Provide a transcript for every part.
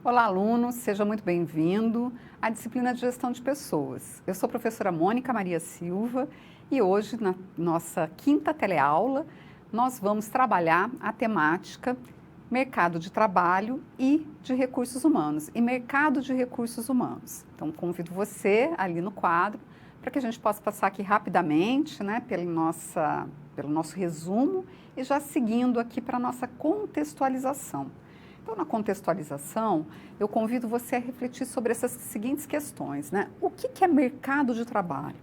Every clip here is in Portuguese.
Olá, aluno, seja muito bem-vindo à disciplina de Gestão de Pessoas. Eu sou a professora Mônica Maria Silva e hoje, na nossa quinta teleaula, nós vamos trabalhar a temática mercado de trabalho e de recursos humanos, e mercado de recursos humanos. Então, convido você ali no quadro para que a gente possa passar aqui rapidamente, né, pelo nosso resumo e já seguindo aqui para a nossa contextualização. Então, na contextualização, eu convido você a refletir sobre essas seguintes questões, né? O que é mercado de trabalho?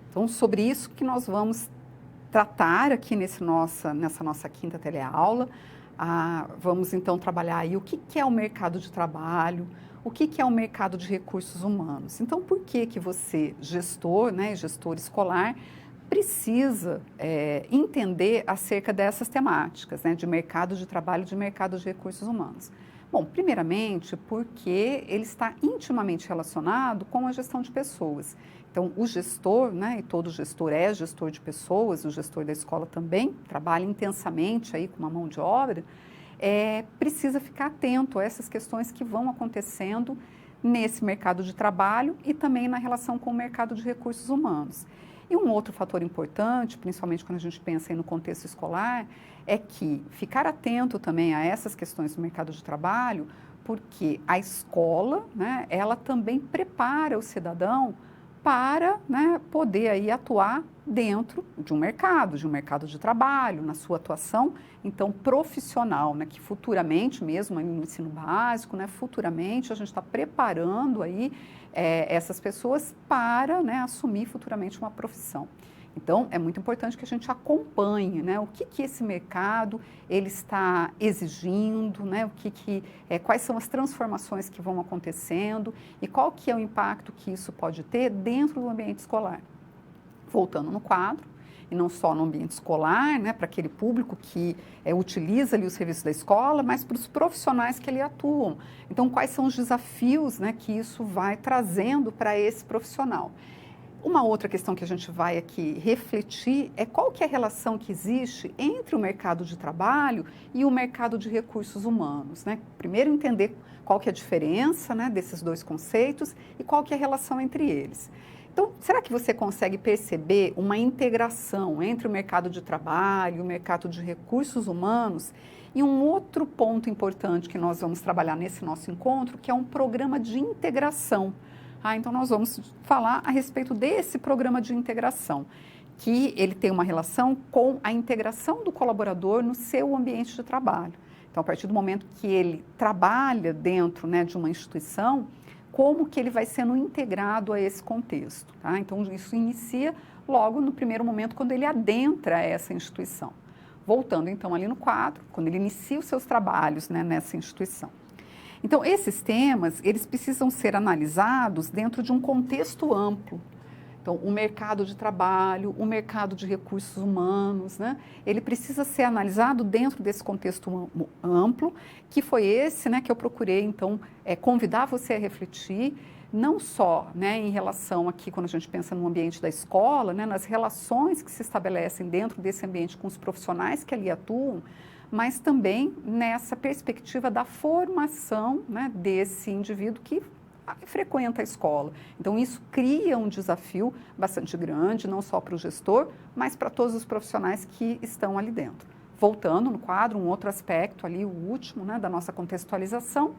Então, sobre isso que nós vamos tratar aqui nessa nossa quinta teleaula. Vamos, então, trabalhar aí o que é o mercado de trabalho, o que é o mercado de recursos humanos. Então, por que você, gestor, né, gestor escolar, precisa entender acerca dessas temáticas, né, de mercado de trabalho e de mercado de recursos humanos? Bom, primeiramente, porque ele está intimamente relacionado com a gestão de pessoas. Então, o gestor, né, e todo gestor é gestor de pessoas, o gestor da escola também trabalha intensamente aí com uma mão de obra, precisa ficar atento a essas questões que vão acontecendo nesse mercado de trabalho e também na relação com o mercado de recursos humanos. E um outro fator importante, principalmente quando a gente pensa aí no contexto escolar, é que ficar atento também a essas questões do mercado de trabalho, porque a escola, né, ela também prepara o cidadão para, né, poder aí atuar dentro de um mercado de trabalho, na sua atuação, então, profissional, né, que futuramente, mesmo aí no ensino básico, né, futuramente a gente está preparando aí essas pessoas para, né, assumir futuramente uma profissão. Então, é muito importante que a gente acompanhe, né, o que esse mercado ele está exigindo, né, quais são as transformações que vão acontecendo e qual que é o impacto que isso pode ter dentro do ambiente escolar. Voltando no quadro, e não só no ambiente escolar, né, para aquele público que utiliza ali os serviços da escola, mas para os profissionais que ali atuam. Então, quais são os desafios, né, que isso vai trazendo para esse profissional? Uma outra questão que a gente vai aqui refletir é qual que é a relação que existe entre o mercado de trabalho e o mercado de recursos humanos, né? Primeiro entender qual que é a diferença, né, desses dois conceitos e qual que é a relação entre eles. Então, será que você consegue perceber uma integração entre o mercado de trabalho e o mercado de recursos humanos? E um outro ponto importante que nós vamos trabalhar nesse nosso encontro, que é um programa de integração. Então, nós vamos falar a respeito desse programa de integração, que ele tem uma relação com a integração do colaborador no seu ambiente de trabalho. Então, a partir do momento que ele trabalha dentro, né, de uma instituição, como que ele vai sendo integrado a esse contexto. Tá? Então, isso inicia logo no primeiro momento, quando ele adentra essa instituição. Voltando, então, ali no quadro, quando ele inicia os seus trabalhos, né, nessa instituição. Então, esses temas, eles precisam ser analisados dentro de um contexto amplo. Então, o mercado de trabalho, o mercado de recursos humanos, né? Ele precisa ser analisado dentro desse contexto amplo, que foi esse, né, que eu procurei, então, convidar você a refletir, não só, né, em relação aqui, quando a gente pensa no ambiente da escola, né, nas relações que se estabelecem dentro desse ambiente com os profissionais que ali atuam, mas também nessa perspectiva da formação, né, desse indivíduo que frequenta a escola. Então, isso cria um desafio bastante grande, não só para o gestor, mas para todos os profissionais que estão ali dentro. Voltando no quadro, um outro aspecto ali, o último, né, da nossa contextualização,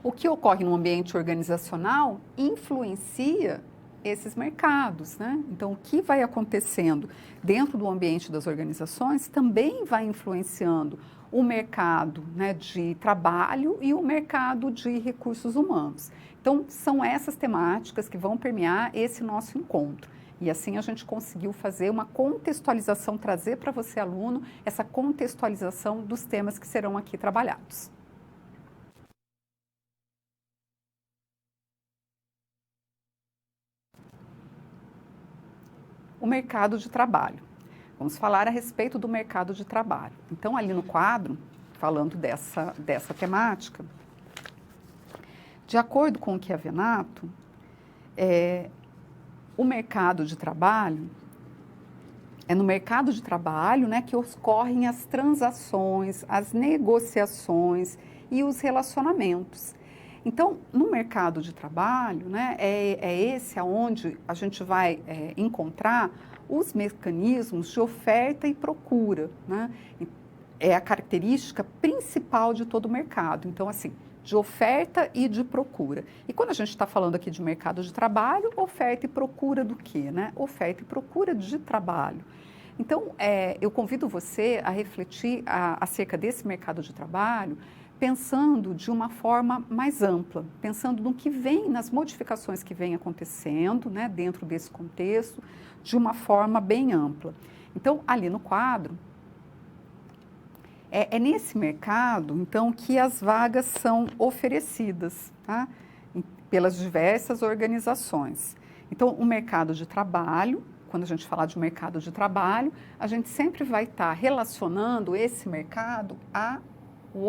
o que ocorre no ambiente organizacional influencia esses mercados, né? Então, o que vai acontecendo dentro do ambiente das organizações também vai influenciando o mercado, né, de trabalho e o mercado de recursos humanos. Então, são essas temáticas que vão permear esse nosso encontro. E assim a gente conseguiu fazer uma contextualização, trazer para você, aluno, essa contextualização dos temas que serão aqui trabalhados. O mercado de trabalho. Vamos falar a respeito do mercado de trabalho. Então, ali no quadro, falando dessa temática, de acordo com o que é Venato, o mercado de trabalho, é no mercado de trabalho, né, que ocorrem as transações, as negociações e os relacionamentos. Então, no mercado de trabalho, né, é esse aonde a gente vai encontrar os mecanismos de oferta e procura, né? É a característica principal de todo o mercado. Então, assim, de oferta e de procura. E quando a gente está falando aqui de mercado de trabalho, oferta e procura do quê, né? Oferta e procura de trabalho. Então, eu convido você a refletir acerca desse mercado de trabalho, pensando de uma forma mais ampla, pensando no que vem, nas modificações que vêm acontecendo, né, dentro desse contexto, de uma forma bem ampla. Então, ali no quadro, é nesse mercado, então, que as vagas são oferecidas, tá? Pelas diversas organizações. Então, o mercado de trabalho, quando a gente falar de mercado de trabalho, a gente sempre vai estar relacionando esse mercado ao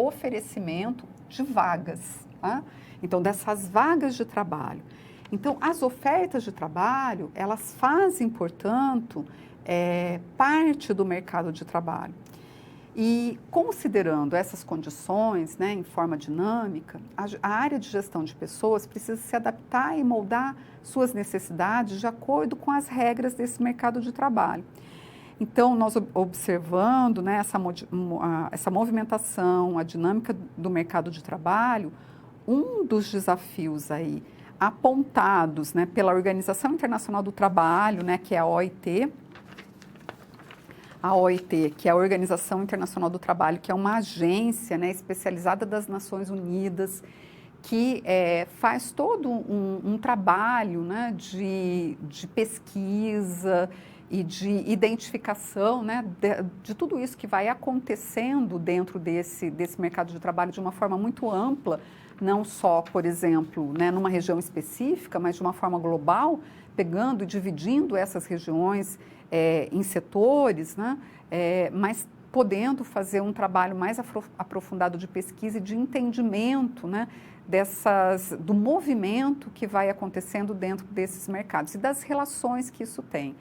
oferecimento de vagas, tá? Então, dessas vagas de trabalho. Então, as ofertas de trabalho, elas fazem, portanto, parte do mercado de trabalho. E considerando essas condições, né, em forma dinâmica, a área de gestão de pessoas precisa se adaptar e moldar suas necessidades de acordo com as regras desse mercado de trabalho. Então, nós observando, né, essa movimentação, a dinâmica do mercado de trabalho, um dos desafios aí apontados, né, pela Organização Internacional do Trabalho, né, que é a OIT, que é a Organização Internacional do Trabalho, que é uma agência, né, especializada das Nações Unidas, que faz todo um trabalho, né, de pesquisa e de identificação, né, de tudo isso que vai acontecendo dentro desse mercado de trabalho de uma forma muito ampla, não só, por exemplo, né, numa região específica, mas de uma forma global, pegando e dividindo essas regiões em setores, né, mas podendo fazer um trabalho mais aprofundado de pesquisa e de entendimento, né, do movimento que vai acontecendo dentro desses mercados e das relações que isso tem.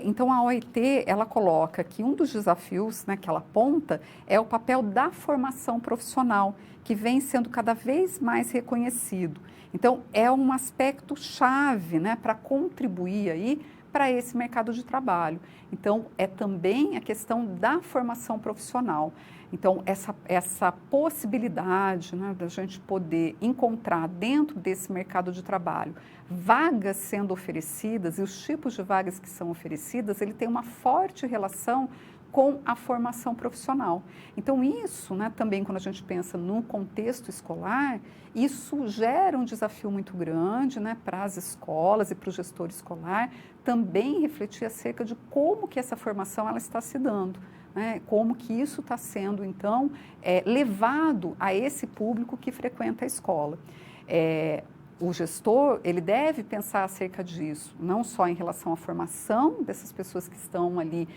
Então, a OIT, ela coloca que um dos desafios, né, que ela aponta é o papel da formação profissional, que vem sendo cada vez mais reconhecido. Então, é um aspecto chave, né, para contribuir aí para esse mercado de trabalho. Então, é também a questão da formação profissional. Então, essa possibilidade, né, da gente poder encontrar dentro desse mercado de trabalho vagas sendo oferecidas e os tipos de vagas que são oferecidas, ele tem uma forte relação com a formação profissional. Então, isso, né, também quando a gente pensa no contexto escolar, isso gera um desafio muito grande, né, para as escolas e para o gestor escolar também refletir acerca de como que essa formação ela está se dando, né, como que isso está sendo, então, levado a esse público que frequenta a escola. O gestor, ele deve pensar acerca disso, não só em relação à formação dessas pessoas que estão ali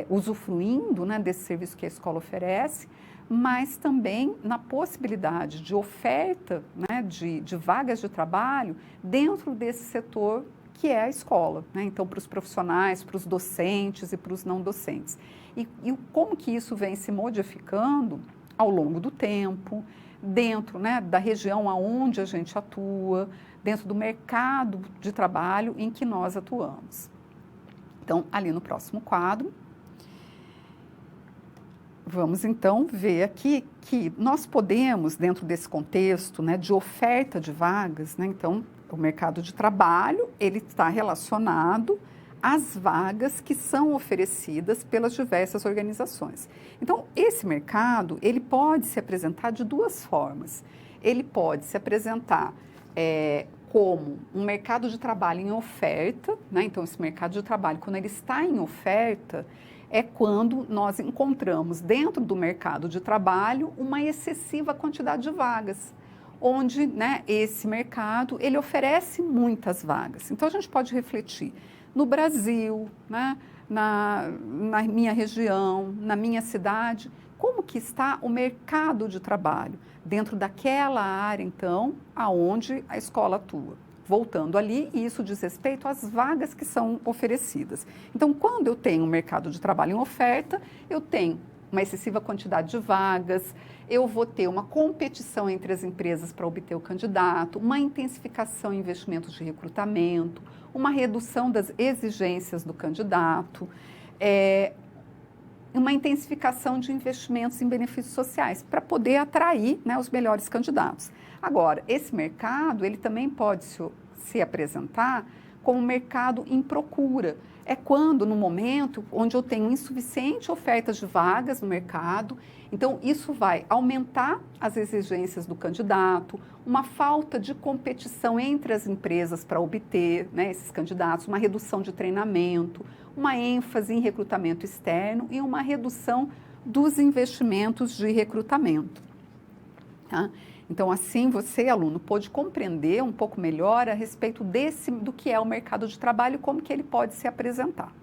usufruindo, né, desse serviço que a escola oferece, mas também na possibilidade de oferta, né, de vagas de trabalho dentro desse setor que é a escola, né? Então, para os profissionais, para os docentes e para os não docentes. E como que isso vem se modificando ao longo do tempo, dentro, né, da região aonde a gente atua, dentro do mercado de trabalho em que nós atuamos. Então, ali no próximo quadro, vamos então ver aqui que nós podemos, dentro desse contexto, né, de oferta de vagas, né, então, o mercado de trabalho, ele está relacionado às vagas que são oferecidas pelas diversas organizações. Então, esse mercado, ele pode se apresentar de duas formas. Ele pode se apresentar como um mercado de trabalho em oferta, né? Então, esse mercado de trabalho, quando ele está em oferta, é quando nós encontramos dentro do mercado de trabalho uma excessiva quantidade de vagas, onde, né, esse mercado ele oferece muitas vagas. Então, a gente pode refletir no Brasil, né, na minha região, na minha cidade, como que está o mercado de trabalho dentro daquela área, então, aonde a escola atua. Voltando ali, e isso diz respeito às vagas que são oferecidas. Então, quando eu tenho um mercado de trabalho em oferta, eu tenho uma excessiva quantidade de vagas, eu vou ter uma competição entre as empresas para obter o candidato, uma intensificação em investimentos de recrutamento, uma redução das exigências do candidato, uma intensificação de investimentos em benefícios sociais para poder atrair, né, os melhores candidatos. Agora, esse mercado, ele também pode se apresentar como um mercado em procura. É quando, no momento, onde eu tenho insuficiente oferta de vagas no mercado, então isso vai aumentar as exigências do candidato, uma falta de competição entre as empresas para obter, né, esses candidatos, uma redução de treinamento, uma ênfase em recrutamento externo e uma redução dos investimentos de recrutamento. Tá? Então, assim, você, aluno, pode compreender um pouco melhor a respeito do que é o mercado de trabalho e como que ele pode se apresentar.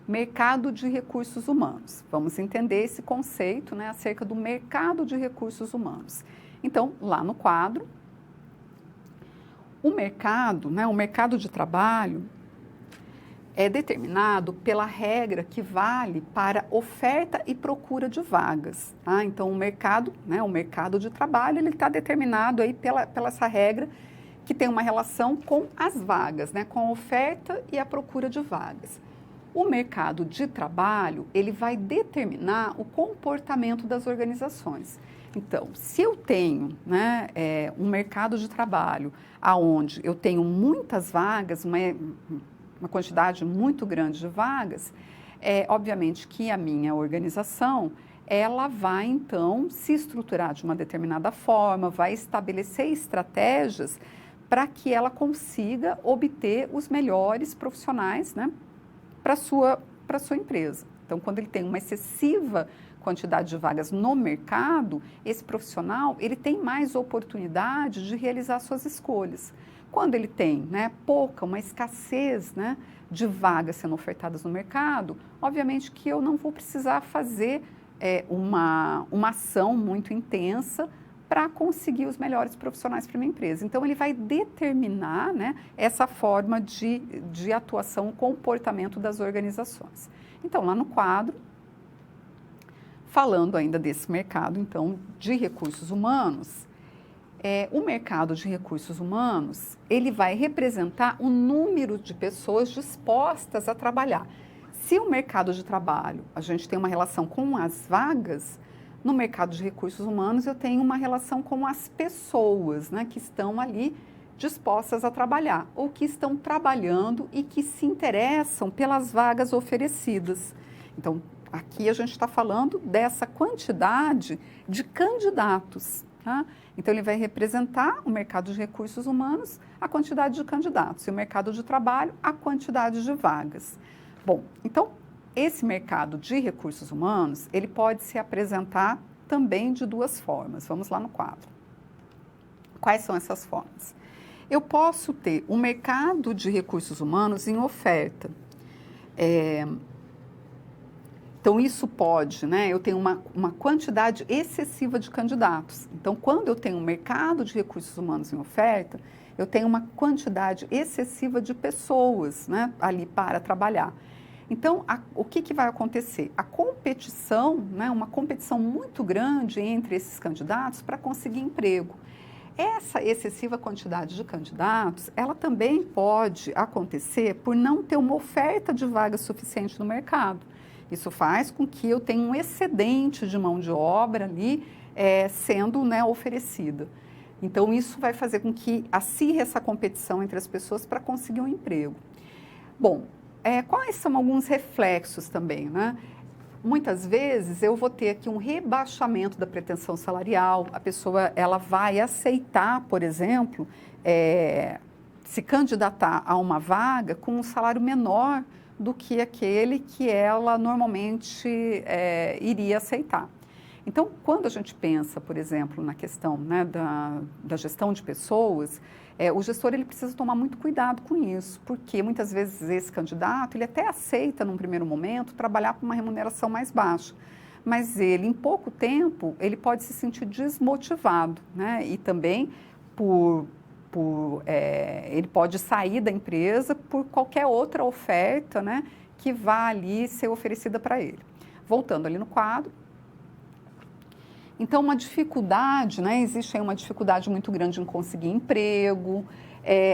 Mercado de recursos humanos. Vamos entender esse conceito, né, acerca do mercado de recursos humanos. Então, lá no quadro, o mercado, né, o mercado de trabalho é determinado pela regra que vale para oferta e procura de vagas. Tá? Então, o mercado de trabalho, ele está determinado aí pela essa regra que tem uma relação com as vagas, né, com a oferta e a procura de vagas. O mercado de trabalho, ele vai determinar o comportamento das organizações. Então, se eu tenho, né, um mercado de trabalho onde eu tenho muitas vagas, uma quantidade muito grande de vagas, obviamente que a minha organização, ela vai, então, se estruturar de uma determinada forma, vai estabelecer estratégias para que ela consiga obter os melhores profissionais, né, para a sua empresa. Então, quando ele tem uma excessiva quantidade de vagas no mercado, esse profissional, ele tem mais oportunidade de realizar suas escolhas. Quando ele tem, né, uma escassez, né, de vagas sendo ofertadas no mercado, obviamente que eu não vou precisar fazer uma ação muito intensa para conseguir os melhores profissionais para a minha empresa. Então, ele vai determinar, né, essa forma de atuação, o comportamento das organizações. Então, lá no quadro, falando ainda desse mercado, então, de recursos humanos, o mercado de recursos humanos, ele vai representar o número de pessoas dispostas a trabalhar. Se o mercado de trabalho, a gente tem uma relação com as vagas, no mercado de recursos humanos, eu tenho uma relação com as pessoas, né, que estão ali dispostas a trabalhar, ou que estão trabalhando e que se interessam pelas vagas oferecidas. Então, aqui a gente está falando dessa quantidade de candidatos. Tá? Então, ele vai representar o mercado de recursos humanos, a quantidade de candidatos, e o mercado de trabalho, a quantidade de vagas. Bom, então, esse mercado de recursos humanos, ele pode se apresentar também de duas formas. Vamos lá no quadro. Quais são essas formas? Eu posso ter um mercado de recursos humanos em oferta. Então, isso pode, né? Eu tenho uma quantidade excessiva de candidatos. Então, quando eu tenho um mercado de recursos humanos em oferta, eu tenho uma quantidade excessiva de pessoas, né, ali para trabalhar. Então, o que vai acontecer? A competição, né, uma competição muito grande entre esses candidatos para conseguir emprego. Essa excessiva quantidade de candidatos, ela também pode acontecer por não ter uma oferta de vagas suficiente no mercado. Isso faz com que eu tenha um excedente de mão de obra ali sendo, né, oferecida. Então, isso vai fazer com que acirre essa competição entre as pessoas para conseguir um emprego. Bom, quais são alguns reflexos também, né? Muitas vezes eu vou ter aqui um rebaixamento da pretensão salarial, a pessoa ela vai aceitar, por exemplo, se candidatar a uma vaga com um salário menor do que aquele que ela normalmente iria aceitar. Então, quando a gente pensa, por exemplo, na questão, né, da gestão de pessoas, o gestor ele precisa tomar muito cuidado com isso, porque muitas vezes esse candidato ele até aceita, num primeiro momento, trabalhar com uma remuneração mais baixa. mas ele, em pouco tempo, ele pode se sentir desmotivado, né? E também ele pode sair da empresa por qualquer outra oferta, né, que vá ali ser oferecida para ele. Voltando ali no quadro. Então, uma dificuldade, né, existe aí uma dificuldade muito grande em conseguir emprego.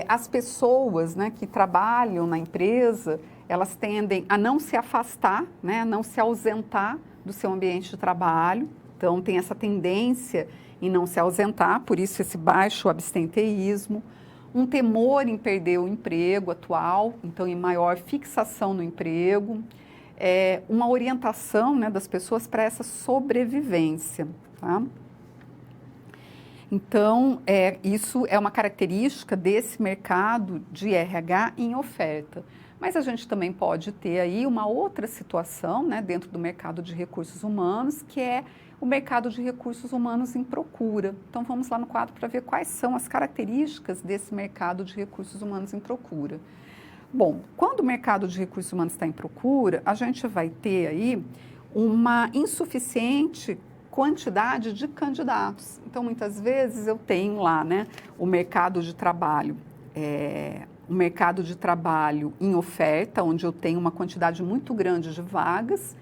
As pessoas, né, que trabalham na empresa, elas tendem a não se afastar, né, a não se ausentar do seu ambiente de trabalho. Então, tem essa tendência em não se ausentar, por isso esse baixo absenteísmo, um temor em perder o emprego atual, então em maior fixação no emprego, uma orientação, né, das pessoas para essa sobrevivência, tá? Então, isso é uma característica desse mercado de RH em oferta. Mas a gente também pode ter aí uma outra situação, né, dentro do mercado de recursos humanos, que é o mercado de recursos humanos em procura. Então, vamos lá no quadro para ver quais são as características desse mercado de recursos humanos em procura. Bom, quando o mercado de recursos humanos está em procura, a gente vai ter aí uma insuficiente quantidade de candidatos. Então, muitas vezes eu tenho lá, né, o mercado de trabalho, em oferta, onde eu tenho uma quantidade muito grande de vagas,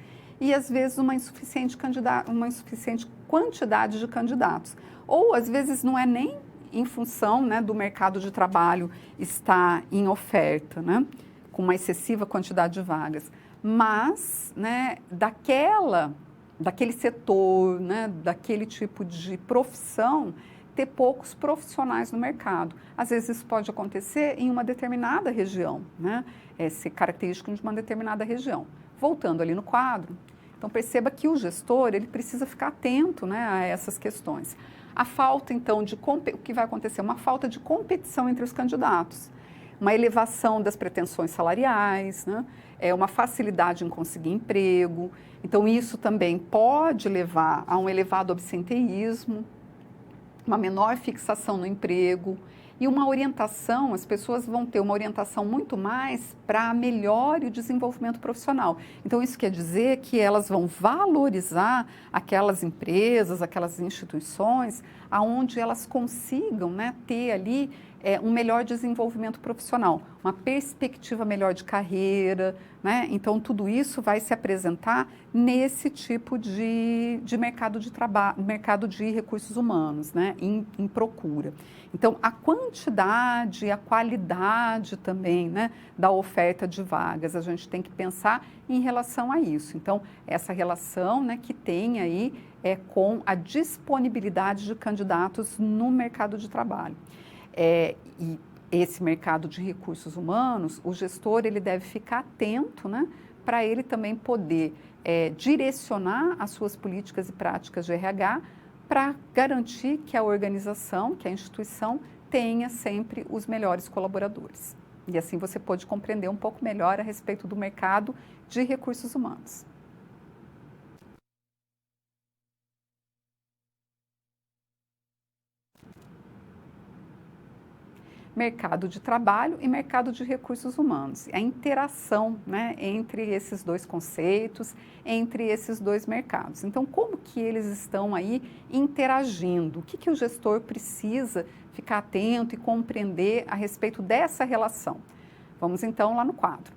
e às vezes uma insuficiente quantidade de candidatos. Ou às vezes não é nem em função, né, do mercado de trabalho estar em oferta, né, com uma excessiva quantidade de vagas, mas, né, daquele setor, né, daquele tipo de profissão, ter poucos profissionais no mercado. Às vezes isso pode acontecer em uma determinada região, né, ser característico de uma determinada região. Voltando ali no quadro, então perceba que o gestor, ele precisa ficar atento, né, a essas questões. A falta, então, o que vai acontecer? Uma falta de competição entre os candidatos, uma elevação das pretensões salariais, né, uma facilidade em conseguir emprego. Então, isso também pode levar a um elevado absenteísmo, uma menor fixação no emprego e uma orientação, as pessoas vão ter uma orientação muito mais para melhor o desenvolvimento profissional. Então, isso quer dizer que elas vão valorizar aquelas empresas, aquelas instituições, aonde elas consigam, né, ter ali um melhor desenvolvimento profissional, uma perspectiva melhor de carreira, né? Então, tudo isso vai se apresentar nesse tipo de mercado de trabalho, mercado de recursos humanos, né, em procura. Então, a quantidade e a qualidade também, né, da oferta de vagas, a gente tem que pensar em relação a isso. Então, essa relação, né, que tem aí com a disponibilidade de candidatos no mercado de trabalho. E esse mercado de recursos humanos, o gestor ele deve ficar atento, né, para ele também poder direcionar as suas políticas e práticas de RH para garantir que a organização, que a instituição tenha sempre os melhores colaboradores. E assim você pode compreender um pouco melhor a respeito do mercado de recursos humanos. Mercado de trabalho e mercado de recursos humanos. A interação, né, entre esses dois conceitos, entre esses dois mercados. Então, como que eles estão aí interagindo? O que o gestor precisa ficar atento e compreender a respeito dessa relação? Vamos então lá no quadro.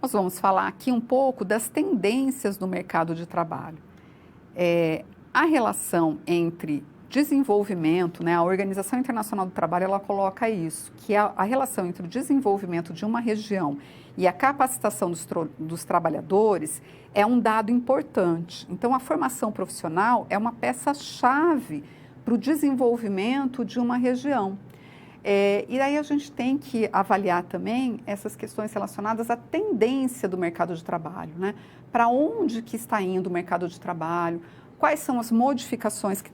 Nós vamos falar aqui um pouco das tendências do mercado de trabalho. A relação entre desenvolvimento, né, a Organização Internacional do Trabalho, ela coloca isso, que a relação entre o desenvolvimento de uma região e a capacitação dos trabalhadores é um dado importante. Então, a formação profissional é uma peça-chave para o desenvolvimento de uma região. E aí a gente tem que avaliar também essas questões relacionadas à tendência do mercado de trabalho, né? Para onde que está indo o mercado de trabalho? Quais são as modificações que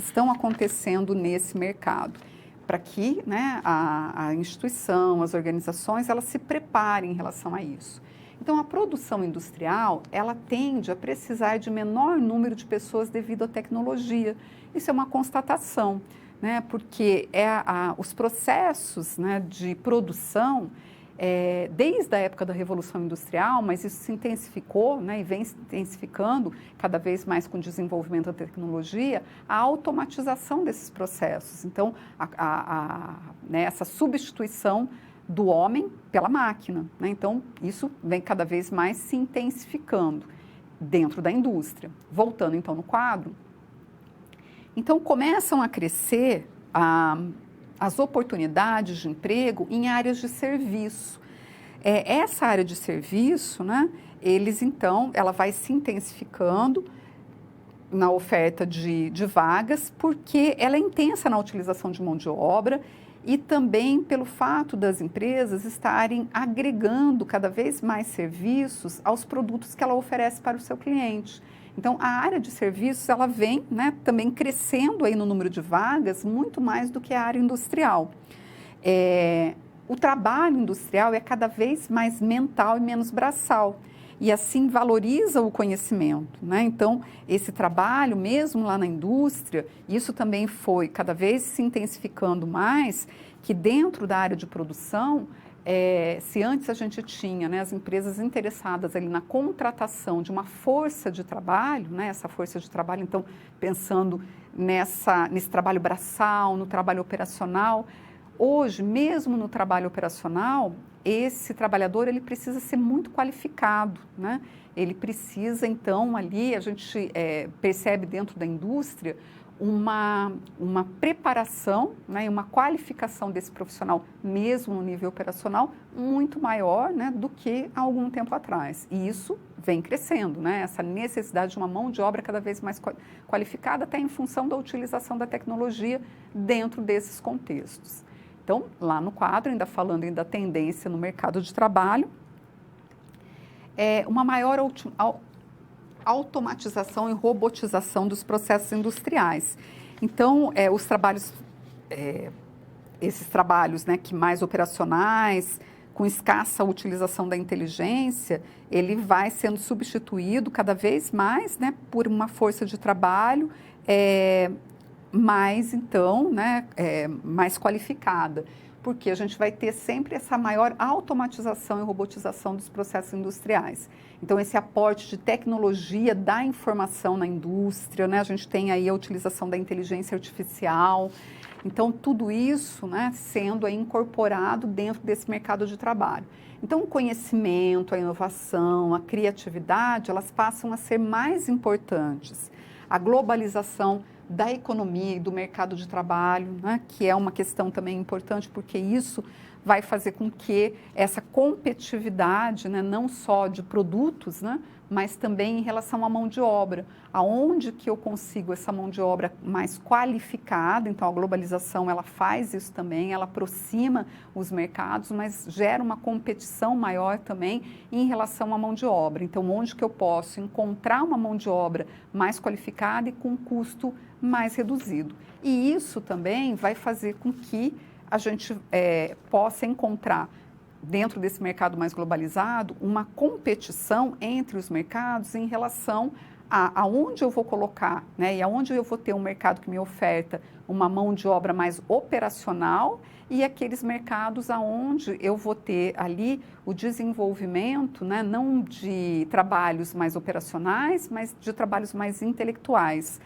estão acontecendo nesse mercado, para que, né, a instituição, as organizações, elas se preparem em relação a isso. Então, a produção industrial, ela tende a precisar de menor número de pessoas devido à tecnologia. Isso é uma constatação, né, porque os processos, né, de produção, desde a época da Revolução Industrial, mas isso se intensificou, né, e vem se intensificando cada vez mais com o desenvolvimento da tecnologia, a automatização desses processos. Então, né, essa substituição do homem pela máquina, né? Então, isso vem cada vez mais se intensificando dentro da indústria. Voltando, então, no quadro. Então, começam a crescer as oportunidades de emprego em áreas de serviço. Essa área de serviço, né, ela vai se intensificando na oferta de vagas, porque ela é intensa na utilização de mão de obra e também pelo fato das empresas estarem agregando cada vez mais serviços aos produtos que ela oferece para o seu cliente. Então, a área de serviços, ela vem, né, também crescendo aí no número de vagas, muito mais do que a área industrial. O trabalho industrial é cada vez mais mental e menos braçal, e assim valoriza o conhecimento, né? Então, esse trabalho, mesmo lá na indústria, isso também foi cada vez se intensificando mais, que dentro da área de produção, se antes a gente tinha, né, as empresas interessadas ali na contratação de uma força de trabalho, né, essa força de trabalho, então, pensando nesse trabalho braçal, no trabalho operacional, hoje, mesmo no trabalho operacional, esse trabalhador ele precisa ser muito qualificado, né? Ele precisa, então, ali, a gente percebe dentro da indústria uma preparação, né, e uma qualificação desse profissional, mesmo no nível operacional, muito maior, né, do que há algum tempo atrás. E isso vem crescendo, né? Essa necessidade de uma mão de obra cada vez mais qualificada, até em função da utilização da tecnologia dentro desses contextos. Então, lá no quadro, ainda falando da tendência no mercado de trabalho, uma maior automatização e robotização dos processos industriais. Então, os trabalhos, esses trabalhos, né, que mais operacionais, com escassa utilização da inteligência, ele vai sendo substituído cada vez mais, né, por uma força de trabalho mais, então, né, mais qualificada, porque a gente vai ter sempre essa maior automatização e robotização dos processos industriais. Então, esse aporte de tecnologia da informação na indústria, né, a gente tem aí a utilização da inteligência artificial. Então, tudo isso, né, sendo aí incorporado dentro desse mercado de trabalho. Então, o conhecimento, a inovação, a criatividade, elas passam a ser mais importantes. A globalização da economia e do mercado de trabalho, né, que é uma questão também importante, porque isso vai fazer com que essa competitividade, né, não só de produtos, né, mas também em relação à mão de obra. Aonde que eu consigo essa mão de obra mais qualificada? Então, a globalização, ela faz isso também, ela aproxima os mercados, mas gera uma competição maior também em relação à mão de obra. Então, onde que eu posso encontrar uma mão de obra mais qualificada e com custo mais reduzido? E isso também vai fazer com que a gente possa encontrar, dentro desse mercado mais globalizado, uma competição entre os mercados em relação a aonde eu vou colocar, né, e aonde eu vou ter um mercado que me oferta uma mão de obra mais operacional e aqueles mercados aonde eu vou ter ali o desenvolvimento, né, não de trabalhos mais operacionais, mas de trabalhos mais intelectuais.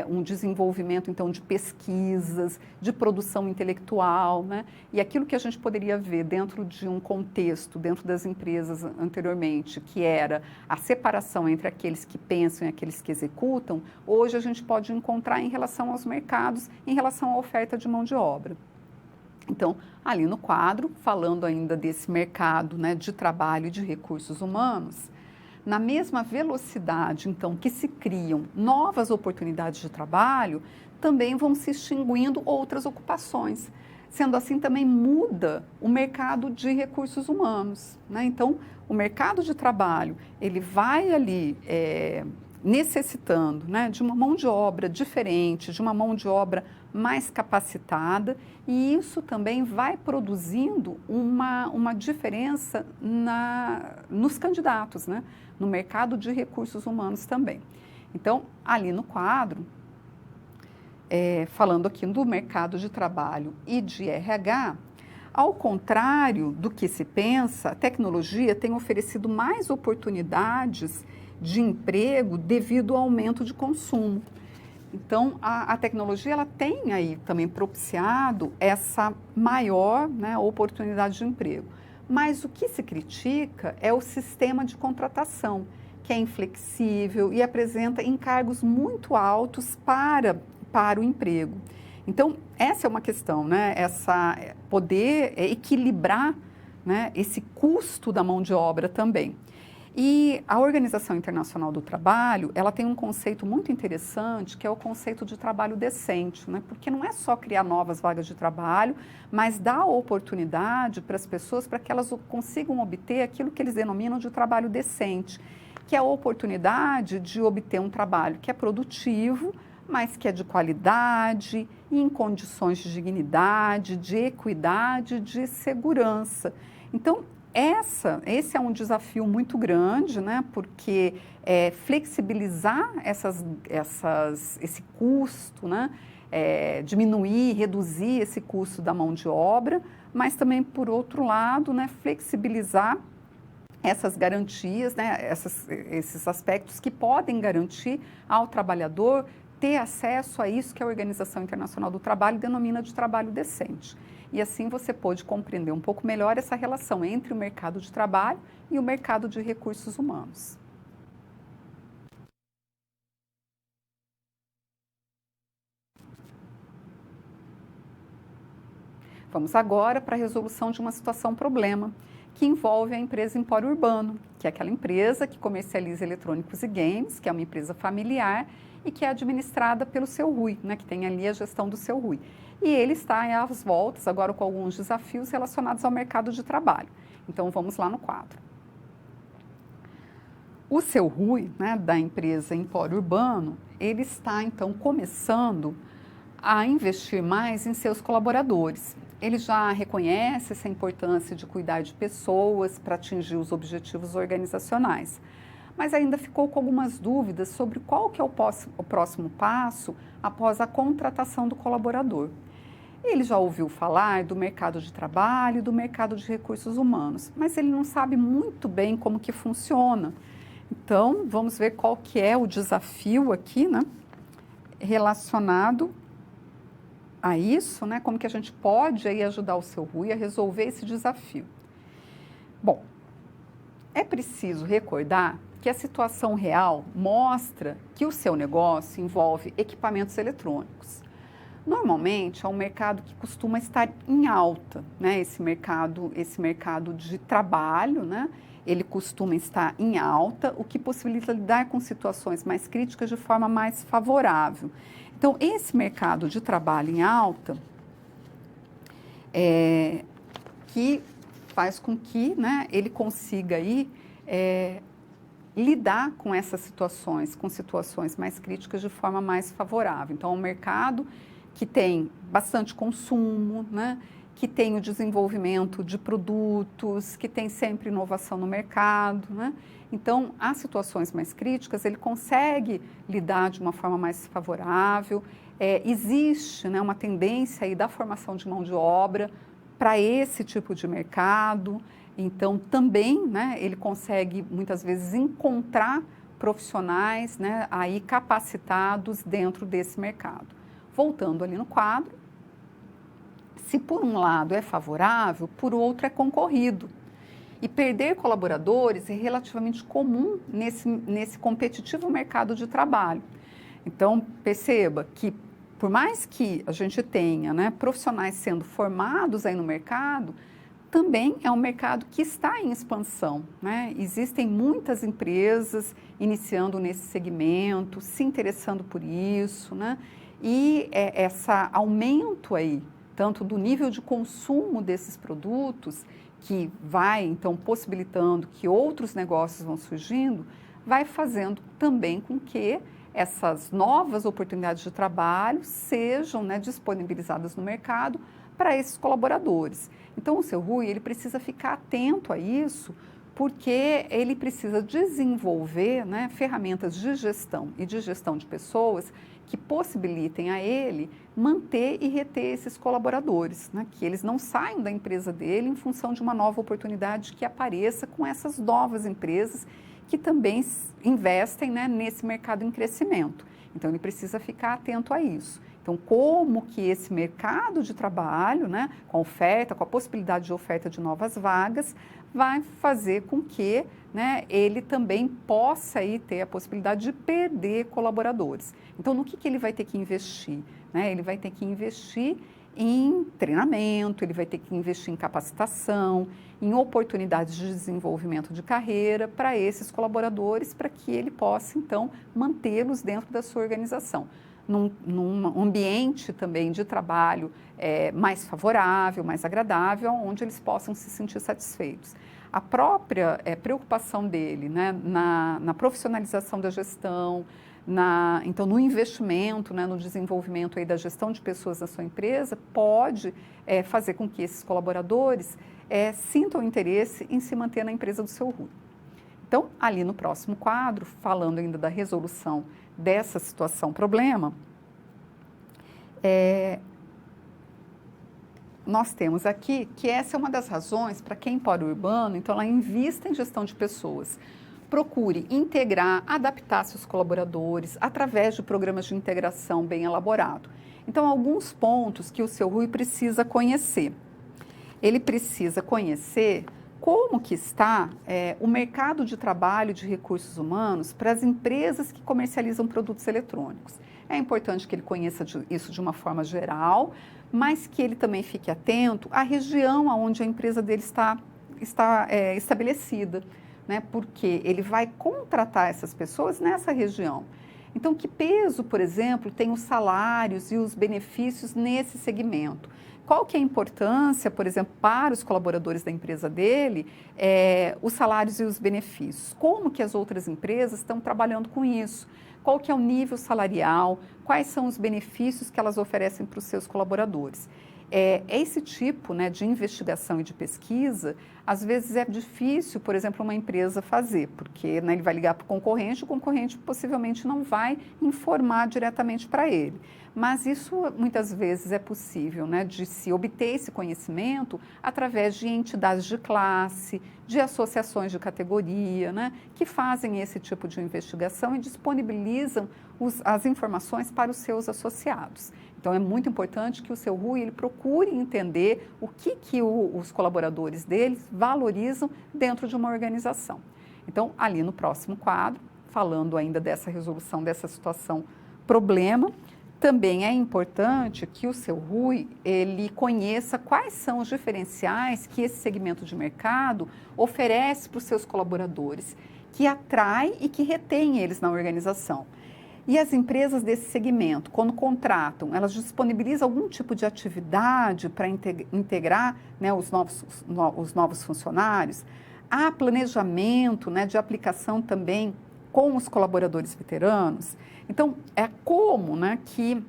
Um desenvolvimento, então, de pesquisas, de produção intelectual, né? E aquilo que a gente poderia ver dentro de um contexto, dentro das empresas anteriormente, que era a separação entre aqueles que pensam e aqueles que executam, hoje a gente pode encontrar em relação aos mercados, em relação à oferta de mão de obra. Então, ali no quadro, falando ainda desse mercado, né, de trabalho e de recursos humanos, na mesma velocidade, então, que se criam novas oportunidades de trabalho, também vão se extinguindo outras ocupações. Sendo assim, também muda o mercado de recursos humanos, né? Então, o mercado de trabalho, ele vai ali necessitando, né, de uma mão de obra diferente, de uma mão de obra mais capacitada, e isso também vai produzindo uma diferença nos candidatos, né, no mercado de recursos humanos também. Então, ali no quadro, falando aqui do mercado de trabalho e de RH, Ao contrário do que se pensa, a tecnologia tem oferecido mais oportunidades de emprego devido ao aumento de consumo. Então, a tecnologia ela tem aí também propiciado essa maior, né, oportunidade de emprego. Mas o que se critica é o sistema de contratação, que é inflexível e apresenta encargos muito altos para o emprego. Então, essa é uma questão, né? Poder equilibrar, né, esse custo da mão de obra também. E a Organização Internacional do Trabalho, ela tem um conceito muito interessante, que é o conceito de trabalho decente, né? Porque não é só criar novas vagas de trabalho, mas dar oportunidade para as pessoas para que elas consigam obter aquilo que eles denominam de trabalho decente, que é a oportunidade de obter um trabalho que é produtivo, mas que é de qualidade, em condições de dignidade, de equidade, de segurança. Então, esse é um desafio muito grande, né? Porque flexibilizar esse custo, né? Diminuir, reduzir esse custo da mão de obra, mas também, por outro lado, né? Flexibilizar essas garantias, né? Esses aspectos que podem garantir ao trabalhador ter acesso a isso que a Organização Internacional do Trabalho denomina de trabalho decente. E assim você pode compreender um pouco melhor essa relação entre o mercado de trabalho e o mercado de recursos humanos. Vamos agora para a resolução de uma situação-problema, que envolve a empresa Empório Urbano, que é aquela empresa que comercializa eletrônicos e games, que é uma empresa familiar e que é administrada pelo Seu Rui, né, que tem ali a gestão do Seu Rui. E ele está às voltas, agora com alguns desafios relacionados ao mercado de trabalho. Então, vamos lá no quadro. O Seu Rui, né, da empresa Empório Urbano, ele está, então, começando a investir mais em seus colaboradores. Ele já reconhece essa importância de cuidar de pessoas para atingir os objetivos organizacionais, mas ainda ficou com algumas dúvidas sobre qual que é o próximo passo após a contratação do colaborador. Ele já ouviu falar do mercado de trabalho e do mercado de recursos humanos, mas ele não sabe muito bem como que funciona. Então, vamos ver qual que é o desafio aqui, né, relacionado a isso, né, como que a gente pode aí ajudar o Seu Rui a resolver esse desafio. Bom, é preciso recordar que a situação real mostra que o seu negócio envolve equipamentos eletrônicos. Normalmente é um mercado que costuma estar em alta, né? Esse mercado de trabalho, né? Ele costuma estar em alta, o que possibilita lidar com situações mais críticas de forma mais favorável. Então, esse mercado de trabalho em alta que faz com que, né, ele consiga aí, lidar com essas situações, com situações mais críticas de forma mais favorável. Então, é um mercado que tem bastante consumo, né, que tem o desenvolvimento de produtos, que tem sempre inovação no mercado, né? Então, as situações mais críticas, ele consegue lidar de uma forma mais favorável. Existe, né, uma tendência aí da formação de mão de obra para esse tipo de mercado. Então, também, né, ele consegue, muitas vezes, encontrar profissionais, né, aí capacitados dentro desse mercado. Voltando ali no quadro, se por um lado é favorável, por outro é concorrido. E perder colaboradores é relativamente comum nesse competitivo mercado de trabalho. Então, perceba que, por mais que a gente tenha, né, profissionais sendo formados aí no mercado, também é um mercado que está em expansão, né? Existem muitas empresas iniciando nesse segmento, se interessando por isso, né? E esse aumento aí, tanto do nível de consumo desses produtos, que vai, então, possibilitando que outros negócios vão surgindo, vai fazendo também com que essas novas oportunidades de trabalho sejam, né, disponibilizadas no mercado para esses colaboradores. Então, o Seu Rui, ele precisa ficar atento a isso, porque ele precisa desenvolver, né, ferramentas de gestão e de gestão de pessoas que possibilitem a ele manter e reter esses colaboradores, né, que eles não saiam da empresa dele em função de uma nova oportunidade que apareça com essas novas empresas que também investem, né, nesse mercado em crescimento. Então, ele precisa ficar atento a isso. Então, como que esse mercado de trabalho, né, com a oferta, com a possibilidade de oferta de novas vagas, vai fazer com que, né, ele também possa aí ter a possibilidade de perder colaboradores. Então, no que ele vai ter que investir? Né? Ele vai ter que investir em treinamento, ele vai ter que investir em capacitação, em oportunidades de desenvolvimento de carreira para esses colaboradores, para que ele possa, então, mantê-los dentro da sua organização. Num ambiente também de trabalho mais favorável, mais agradável, onde eles possam se sentir satisfeitos. A própria preocupação dele, né, na profissionalização da gestão, então, no investimento, né, no desenvolvimento aí da gestão de pessoas na sua empresa, pode fazer com que esses colaboradores sintam interesse em se manter na empresa do seu RUI. Então, ali no próximo quadro, falando ainda da resolução dessa situação problema, nós temos aqui que essa é uma das razões para quem pode urbano, então ela invista em gestão de pessoas. Procure integrar, adaptar seus colaboradores através de programas de integração bem elaborados. Então, alguns pontos que o seu RUI precisa conhecer. Ele precisa conhecer como que está o mercado de trabalho de recursos humanos para as empresas que comercializam produtos eletrônicos. É importante que ele conheça isso de uma forma geral, mas que ele também fique atento à região onde a empresa dele está estabelecida, né? Porque ele vai contratar essas pessoas nessa região. Então, que peso, por exemplo, tem os salários e os benefícios nesse segmento? Qual que é a importância, por exemplo, para os colaboradores da empresa dele, os salários e os benefícios? Como que as outras empresas estão trabalhando com isso? Qual que é o nível salarial? Quais são os benefícios que elas oferecem para os seus colaboradores? Esse tipo, né, de investigação e de pesquisa, às vezes é difícil, por exemplo, uma empresa fazer, porque, né, ele vai ligar para o concorrente possivelmente não vai informar diretamente para ele. Mas isso muitas vezes é possível, né, de se obter esse conhecimento através de entidades de classe, de associações de categoria, né, que fazem esse tipo de investigação e disponibilizam as informações para os seus associados. Então, é muito importante que o seu RUI ele procure entender o que os colaboradores deles valorizam dentro de uma organização. Então, ali no próximo quadro, falando ainda dessa resolução dessa situação problema, também é importante que o seu RUI ele conheça quais são os diferenciais que esse segmento de mercado oferece para os seus colaboradores, que atrai e que retém eles na organização. E as empresas desse segmento, quando contratam, elas disponibilizam algum tipo de atividade para integrar, né, os novos funcionários? Há planejamento, né, de aplicação também com os colaboradores veteranos? Então, é como, né, que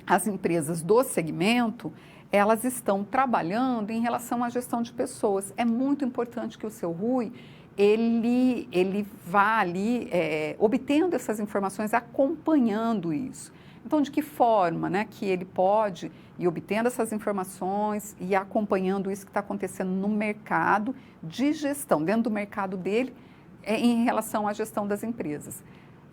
as empresas do segmento, elas estão trabalhando em relação à gestão de pessoas. É muito importante que o seu RUI ele vá ali obtendo essas informações, acompanhando isso. Então, de que forma, né, que ele pode ir obtendo essas informações e acompanhando isso que está acontecendo no mercado de gestão, dentro do mercado dele, em relação à gestão das empresas?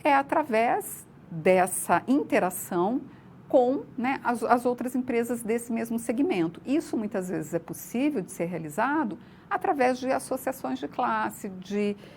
É através dessa interação com, né, as outras empresas desse mesmo segmento. Isso muitas vezes é possível de ser realizado através de associações de classe,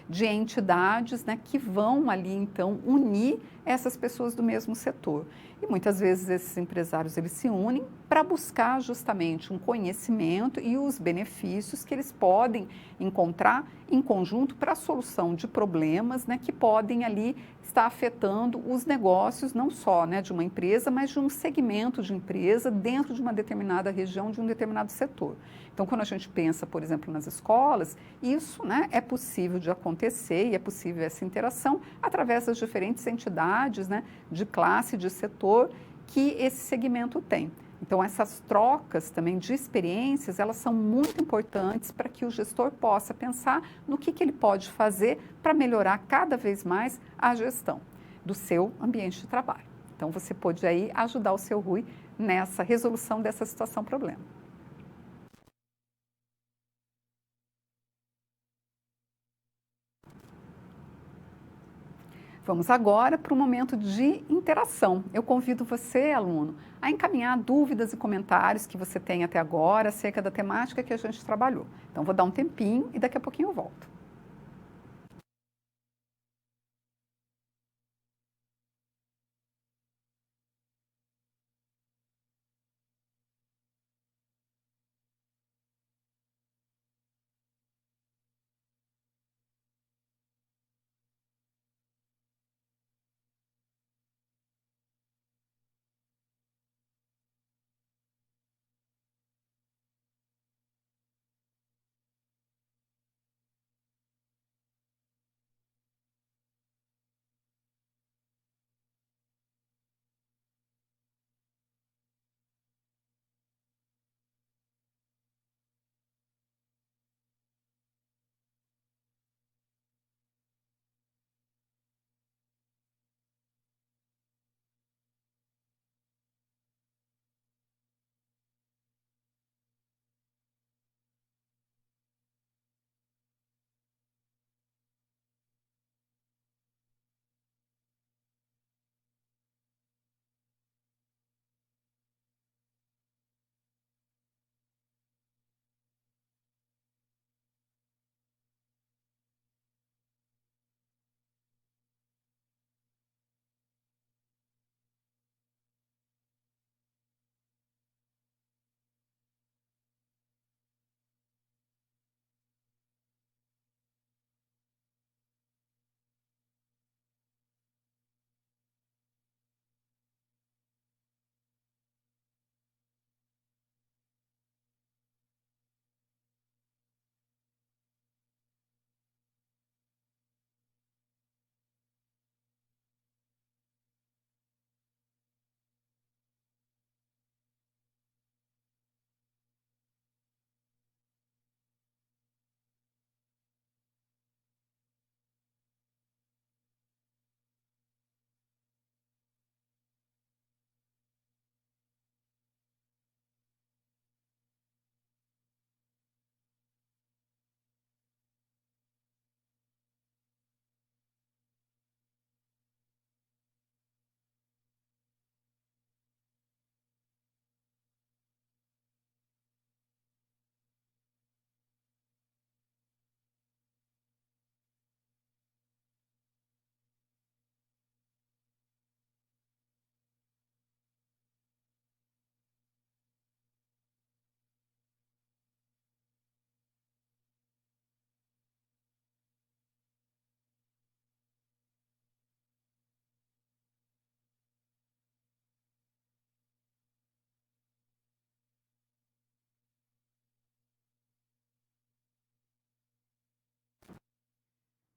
de entidades, né, que vão ali, então, unir essas pessoas do mesmo setor. E muitas vezes esses empresários eles se unem para buscar justamente um conhecimento e os benefícios que eles podem encontrar em conjunto para a solução de problemas, né, que podem ali estar afetando os negócios, não só, né, de uma empresa, mas de um segmento de empresa dentro de uma determinada região, de um determinado setor. Então, quando a gente pensa, por exemplo, nas escolas, isso, né, é possível de acontecer e é possível essa interação através das diferentes entidades, né, de classe, de setor que esse segmento tem. Então, essas trocas também de experiências, elas são muito importantes para que o gestor possa pensar no que ele pode fazer para melhorar cada vez mais a gestão do seu ambiente de trabalho. Então, você pode aí ajudar o seu RUI nessa resolução dessa situação-problema. Vamos agora para o momento de interação. Eu convido você, aluno, a encaminhar dúvidas e comentários que você tem até agora acerca da temática que a gente trabalhou. Então, vou dar um tempinho e daqui a pouquinho eu volto.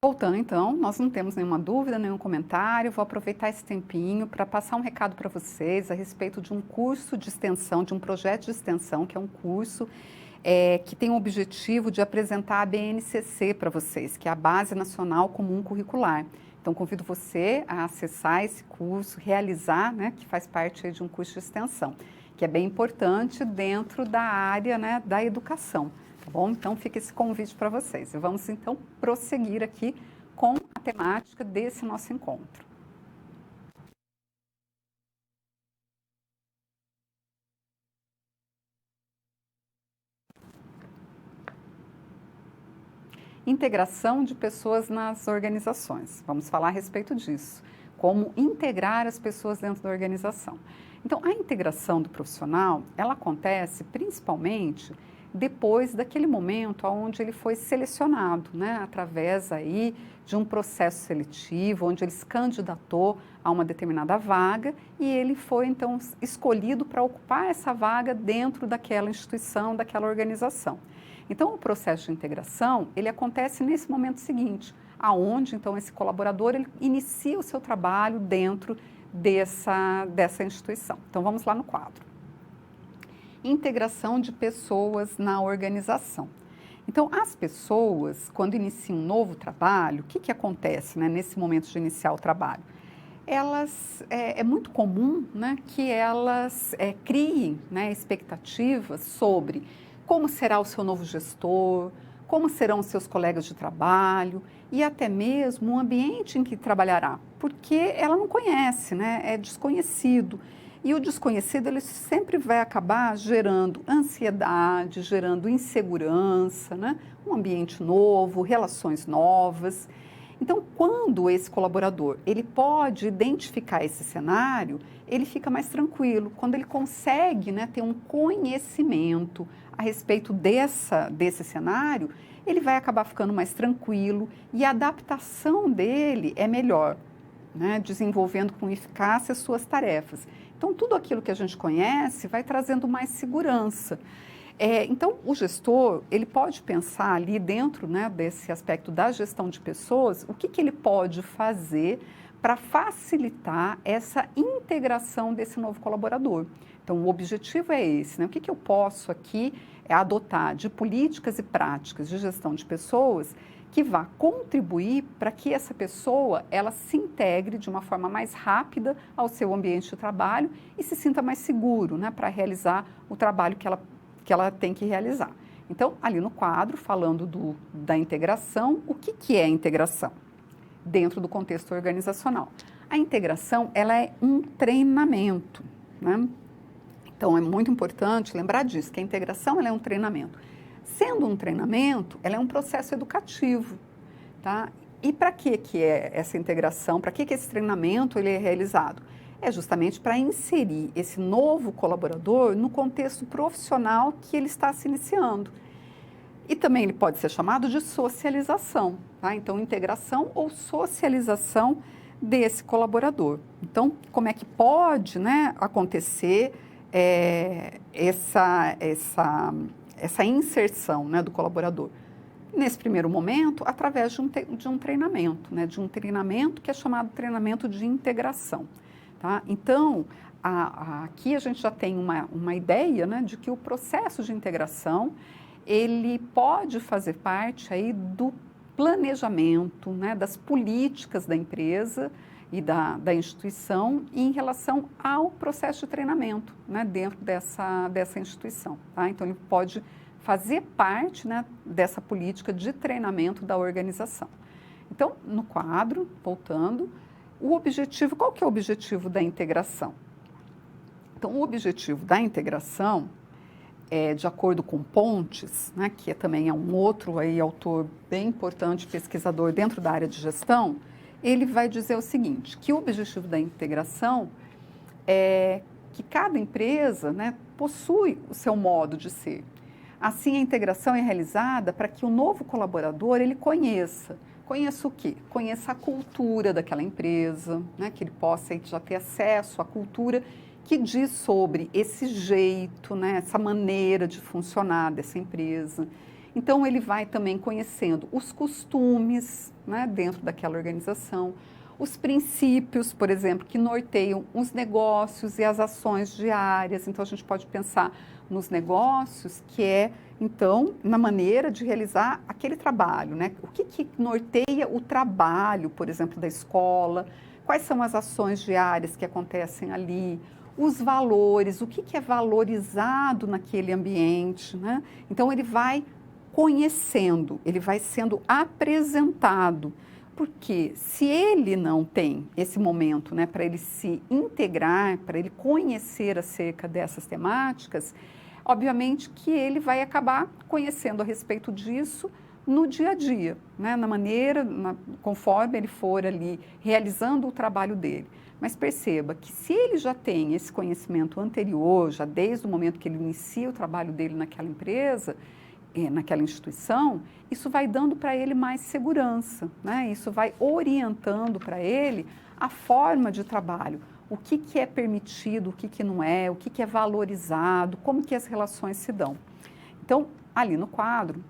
Voltando então, nós não temos nenhuma dúvida, nenhum comentário. Vou aproveitar esse tempinho para passar um recado para vocês a respeito de um curso de extensão, de um projeto de extensão, que é um curso que tem o objetivo de apresentar a BNCC para vocês, que é a Base Nacional Comum Curricular. Então, convido você a acessar esse curso, realizar, né, que faz parte aí de um curso de extensão, que é bem importante dentro da área, né, da educação. Tá bom? Então, fica esse convite para vocês. E vamos, então, prosseguir aqui com a temática desse nosso encontro. Integração de pessoas nas organizações. Vamos falar a respeito disso. Como integrar as pessoas dentro da organização. Então, a integração do profissional, ela acontece principalmente depois daquele momento onde ele foi selecionado, né, através aí de um processo seletivo, onde ele se candidatou a uma determinada vaga e ele foi então escolhido para ocupar essa vaga dentro daquela instituição, daquela organização. Então, o processo de integração, ele acontece nesse momento seguinte, aonde então esse colaborador ele inicia o seu trabalho dentro dessa instituição. Então, vamos lá no quadro. integração de pessoas na organização. Então, as pessoas, quando iniciam um novo trabalho, o que acontece, né, nesse momento de iniciar o trabalho? É muito comum, né, que elas criem, né, expectativas sobre como será o seu novo gestor, como serão os seus colegas de trabalho e até mesmo o ambiente em que trabalhará, porque ela não conhece, né, é desconhecido. E o desconhecido, ele sempre vai acabar gerando ansiedade, gerando insegurança, né? Um ambiente novo, relações novas. Então, quando esse colaborador, ele pode identificar esse cenário, ele fica mais tranquilo. Quando ele consegue, né, ter um conhecimento a respeito desse cenário, ele vai acabar ficando mais tranquilo e a adaptação dele é melhor, né, desenvolvendo com eficácia as suas tarefas. Então, tudo aquilo que a gente conhece vai trazendo mais segurança. Então, o gestor, ele pode pensar ali dentro, né, desse aspecto da gestão de pessoas, o que ele pode fazer para facilitar essa integração desse novo colaborador. Então, o objetivo é esse, né? O que eu posso aqui adotar de políticas e práticas de gestão de pessoas que vá contribuir para que essa pessoa ela se integre de uma forma mais rápida ao seu ambiente de trabalho e se sinta mais seguro, né, para realizar o trabalho que ela tem que realizar. Então, ali no quadro, falando da integração, o que é a integração dentro do contexto organizacional? A integração ela é um treinamento, né? Então, é muito importante lembrar disso, que a integração ela é um treinamento. Sendo um treinamento, ela é um processo educativo, tá? E para que é essa integração? Para que esse treinamento ele é realizado? É justamente para inserir esse novo colaborador no contexto profissional que ele está se iniciando. E também ele pode ser chamado de socialização, tá? Então, integração ou socialização desse colaborador. Então, como é que pode, né, acontecer essa inserção, né, do colaborador? Nesse primeiro momento, através de um treinamento, né, de um treinamento que é chamado treinamento de integração. Tá? Então, aqui a gente já tem uma ideia, né, de que o processo de integração ele pode fazer parte aí do planejamento, né, das políticas da empresa e da instituição em relação ao processo de treinamento, né, dentro dessa instituição. Tá? Então, ele pode fazer parte, né, dessa política de treinamento da organização. Então, no quadro, voltando, qual que é o objetivo da integração? Então, o objetivo da integração, de acordo com Pontes, né, que também é um outro aí, autor bem importante, pesquisador dentro da área de gestão, ele vai dizer o seguinte, que o objetivo da integração é que cada empresa, né, possui o seu modo de ser. Assim, a integração é realizada para que o novo colaborador ele conheça o quê? Conheça a cultura daquela empresa, né, que ele possa já ter acesso à cultura que diz sobre esse jeito, né, essa maneira de funcionar dessa empresa. Então, ele vai também conhecendo os costumes, né, dentro daquela organização, os princípios, por exemplo, que norteiam os negócios e as ações diárias. Então, a gente pode pensar nos negócios, que é, então, na maneira de realizar aquele trabalho, né? O que norteia o trabalho, por exemplo, da escola, quais são as ações diárias que acontecem ali, os valores, o que é valorizado naquele ambiente, né? Então, ele vai conhecendo, ele vai sendo apresentado, porque se ele não tem esse momento, né, para ele se integrar, para ele conhecer acerca dessas temáticas, obviamente que ele vai acabar conhecendo a respeito disso no dia a dia, né, conforme ele for ali realizando o trabalho dele. Mas perceba que se ele já tem esse conhecimento anterior, já desde o momento que ele inicia o trabalho dele naquela empresa, naquela instituição, isso vai dando para ele mais segurança, né? Isso vai orientando para ele a forma de trabalho, o que é permitido, o que não é, o que é valorizado, como que as relações se dão. Então, ali no quadro,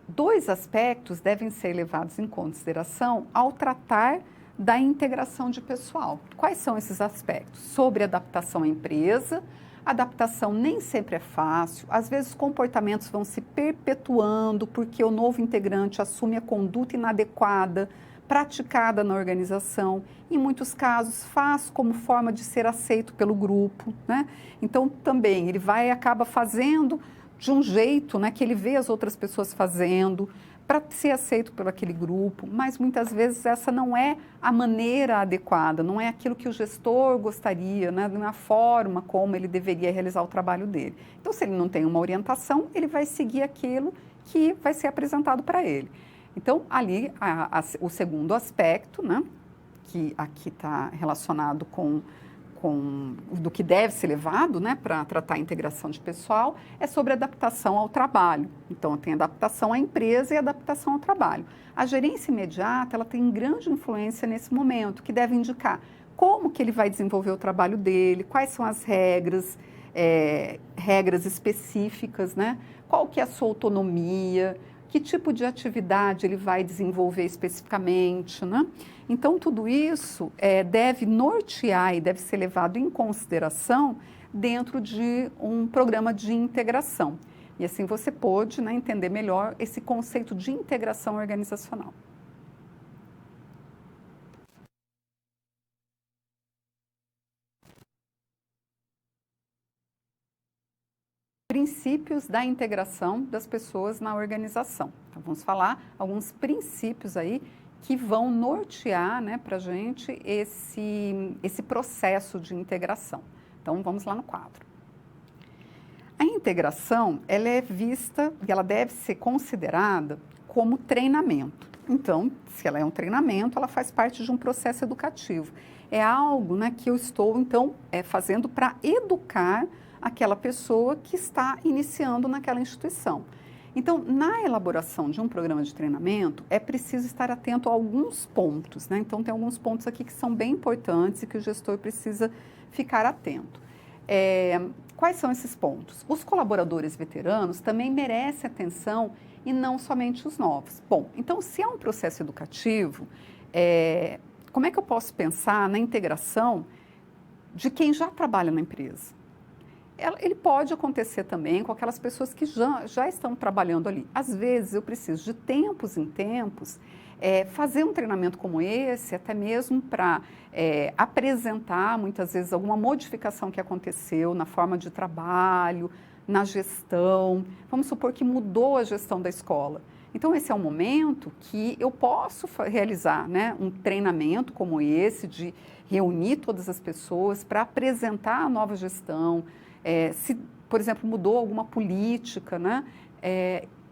dois aspectos devem ser levados em consideração ao tratar da integração de pessoal. Quais são esses aspectos? Sobre adaptação à empresa, Adaptação nem sempre é fácil, às vezes os comportamentos vão se perpetuando porque o novo integrante assume a conduta inadequada praticada na organização, em muitos casos faz como forma de ser aceito pelo grupo, né? Então também ele acaba fazendo de um jeito, né, que ele vê as outras pessoas fazendo para ser aceito por aquele grupo, mas muitas vezes essa não é a maneira adequada, não é aquilo que o gestor gostaria, né, não é a forma como ele deveria realizar o trabalho dele. Então, se ele não tem uma orientação, ele vai seguir aquilo que vai ser apresentado para ele. Então, ali, o segundo aspecto, né, que aqui está relacionado com do que deve ser levado, né, para tratar a integração de pessoal, é sobre adaptação ao trabalho. Então, tem adaptação à empresa e adaptação ao trabalho. A gerência imediata, ela tem grande influência nesse momento, que deve indicar como que ele vai desenvolver o trabalho dele, quais são as regras específicas, né, qual que é a sua autonomia, que tipo de atividade ele vai desenvolver especificamente, né? Então, tudo isso deve nortear e deve ser levado em consideração dentro de um programa de integração. E assim você pode, né, entender melhor esse conceito de integração organizacional. Princípios da integração das pessoas na organização. Então, vamos falar alguns princípios aí que vão nortear, né, para a gente esse processo de integração. Então, vamos lá no quadro. A integração, ela é vista e ela deve ser considerada como treinamento. Então, se ela é um treinamento, ela faz parte de um processo educativo. É algo, né, que eu estou, então, fazendo para educar aquela pessoa que está iniciando naquela instituição. Então, na elaboração de um programa de treinamento, é preciso estar atento a alguns pontos, né? Então, tem alguns pontos aqui que são bem importantes e que o gestor precisa ficar atento. Quais são esses pontos? Os colaboradores veteranos também merecem atenção e não somente os novos. Bom, então, se é um processo educativo, como é que eu posso pensar na integração de quem já trabalha na empresa? Ele pode acontecer também com aquelas pessoas que já estão trabalhando ali. Às vezes, eu preciso, de tempos em tempos, fazer um treinamento como esse, até mesmo para apresentar, muitas vezes, alguma modificação que aconteceu na forma de trabalho, na gestão. Vamos supor que mudou a gestão da escola. Então, esse é um momento que eu posso realizar, né, um treinamento como esse, de reunir todas as pessoas para apresentar a nova gestão. Se, por exemplo, mudou alguma política, né?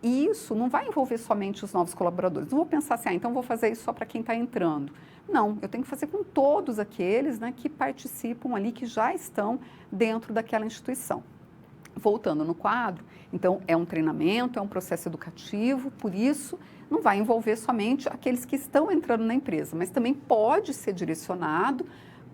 E isso não vai envolver somente os novos colaboradores. Não vou pensar assim, então vou fazer isso só para quem está entrando. Não, eu tenho que fazer com todos aqueles, né, que participam ali, que já estão dentro daquela instituição. Voltando no quadro, então é um treinamento, é um processo educativo, por isso não vai envolver somente aqueles que estão entrando na empresa, mas também pode ser direcionado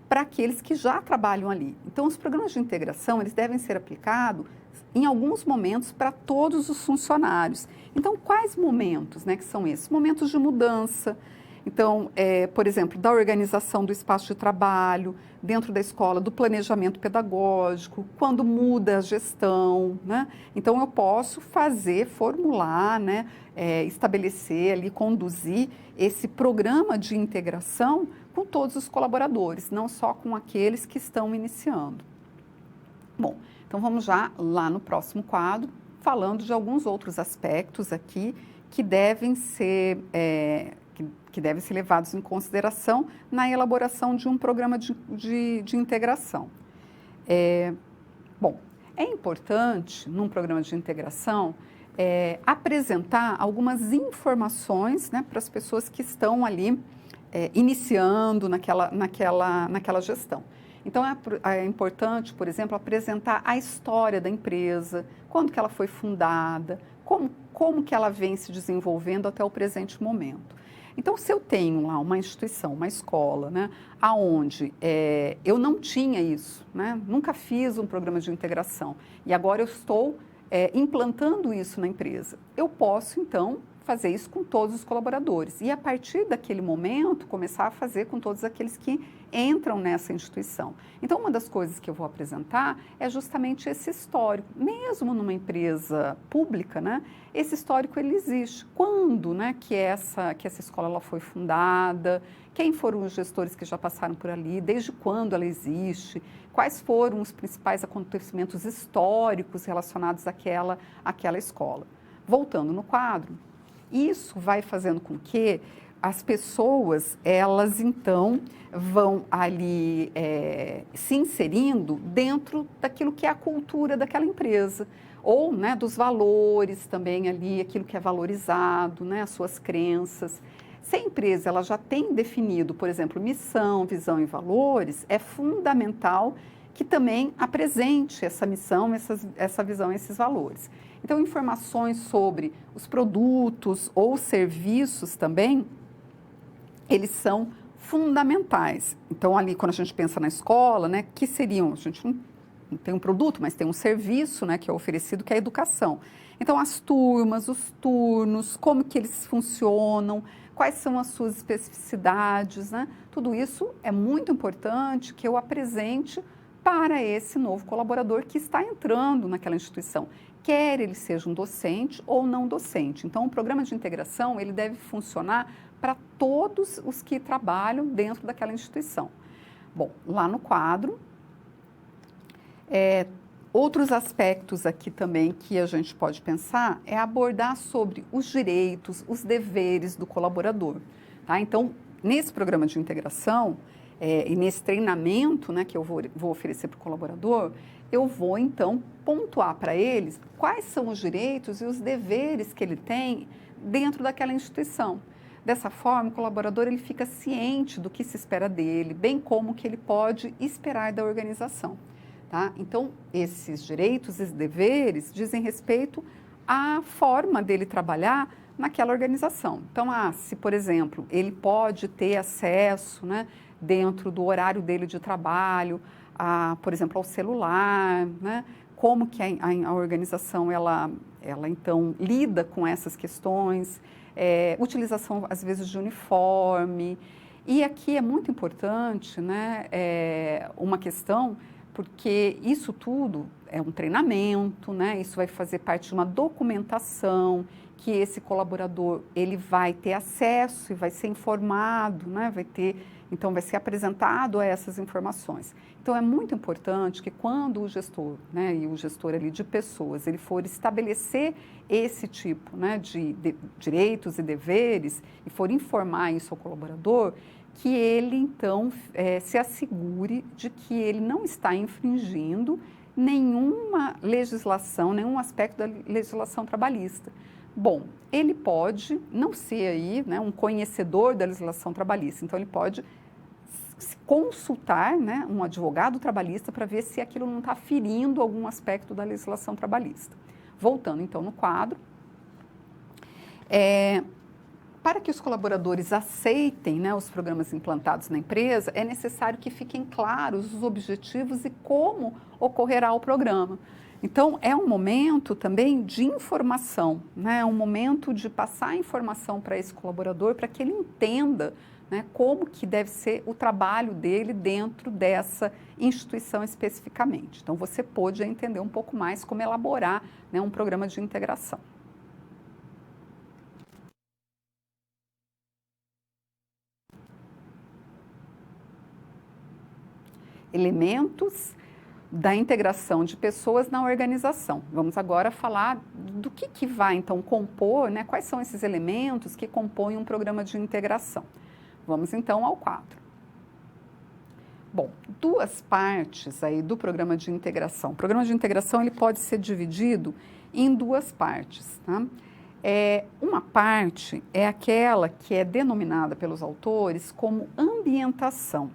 para aqueles que já trabalham ali. Então, os programas de integração, eles devem ser aplicados em alguns momentos para todos os funcionários. Então, quais momentos, né, que são esses? Momentos de mudança. Então, por exemplo, da organização do espaço de trabalho, dentro da escola, do planejamento pedagógico, quando muda a gestão, né? Então, eu posso formular, né, estabelecer ali, conduzir esse programa de integração com todos os colaboradores, não só com aqueles que estão iniciando. Bom, então vamos já lá no próximo quadro, falando de alguns outros aspectos aqui que devem ser levados em consideração na elaboração de um programa de integração. Bom, é importante, num programa de integração, apresentar algumas informações, né, para as pessoas que estão ali iniciando naquela gestão. Então, é importante, por exemplo, apresentar a história da empresa, quando que ela foi fundada, como que ela vem se desenvolvendo até o presente momento. Então, se eu tenho lá uma instituição, uma escola, né, aonde eu não tinha isso, né, nunca fiz um programa de integração, e agora eu estou implantando isso na empresa, eu posso, então, fazer isso com todos os colaboradores. E, a partir daquele momento, começar a fazer com todos aqueles que entram nessa instituição. Então, uma das coisas que eu vou apresentar é justamente esse histórico. Mesmo numa empresa pública, né, esse histórico ele existe. Quando, né, que essa escola ela foi fundada, quem foram os gestores que já passaram por ali, desde quando ela existe, quais foram os principais acontecimentos históricos relacionados àquela escola. Voltando no quadro, isso vai fazendo com que as pessoas, elas então vão ali se inserindo dentro daquilo que é a cultura daquela empresa, ou, né, dos valores também ali, aquilo que é valorizado, né, as suas crenças. Se a empresa ela já tem definido, por exemplo, missão, visão e valores, é fundamental que também apresente essa missão, essa visão, esses valores. Então, informações sobre os produtos ou serviços também, eles são fundamentais. Então, ali, quando a gente pensa na escola, né, que seriam, a gente não tem um produto, mas tem um serviço, né, que é oferecido, que é a educação. Então, as turmas, os turnos, como que eles funcionam, quais são as suas especificidades, né? Tudo isso é muito importante que eu apresente para esse novo colaborador que está entrando naquela instituição, quer ele seja um docente ou não docente. Então, o programa de integração, ele deve funcionar para todos os que trabalham dentro daquela instituição. Bom, lá no quadro, outros aspectos aqui também que a gente pode pensar é abordar sobre os direitos, os deveres do colaborador. Tá? Então, nesse programa de integração e nesse treinamento, né, que eu vou oferecer para o colaborador, eu vou então pontuar para eles quais são os direitos e os deveres que ele tem dentro daquela instituição. Dessa forma, o colaborador ele fica ciente do que se espera dele, bem como que ele pode esperar da organização. Tá? Então, esses direitos e deveres dizem respeito à forma dele trabalhar naquela organização. Então, se, por exemplo, ele pode ter acesso, né, dentro do horário dele de trabalho, por exemplo, ao celular, né, como que a organização ela então lida com essas questões, utilização às vezes de uniforme. E aqui é muito importante, né, uma questão, porque isso tudo é um treinamento, né? Isso vai fazer parte de uma documentação que esse colaborador ele vai ter acesso e vai ser informado, né? Então vai ser apresentado a essas informações. Então é muito importante que quando o gestor, né, e o gestor ali de pessoas, ele for estabelecer esse tipo, né, de direitos e deveres e for informar isso ao colaborador, que ele, então, se assegure de que ele não está infringindo nenhuma legislação, nenhum aspecto da legislação trabalhista. Bom, ele pode não ser aí, né, um conhecedor da legislação trabalhista, então ele pode consultar, né, um advogado trabalhista para ver se aquilo não está ferindo algum aspecto da legislação trabalhista. Voltando, então, no quadro. Para que os colaboradores aceitem, né, os programas implantados na empresa, é necessário que fiquem claros os objetivos e como ocorrerá o programa. Então, é um momento também de informação, né, é um momento de passar informação para esse colaborador, para que ele entenda, né, como que deve ser o trabalho dele dentro dessa instituição especificamente. Então, você pode entender um pouco mais como elaborar, né, um programa de integração. Elementos da integração de pessoas na organização. Vamos agora falar do que vai, então, compor, né? Quais são esses elementos que compõem um programa de integração. Vamos, então, ao quadro. Bom, duas partes aí do programa de integração. O programa de integração ele pode ser dividido em duas partes. Tá? Uma parte é aquela que é denominada pelos autores como ambientação.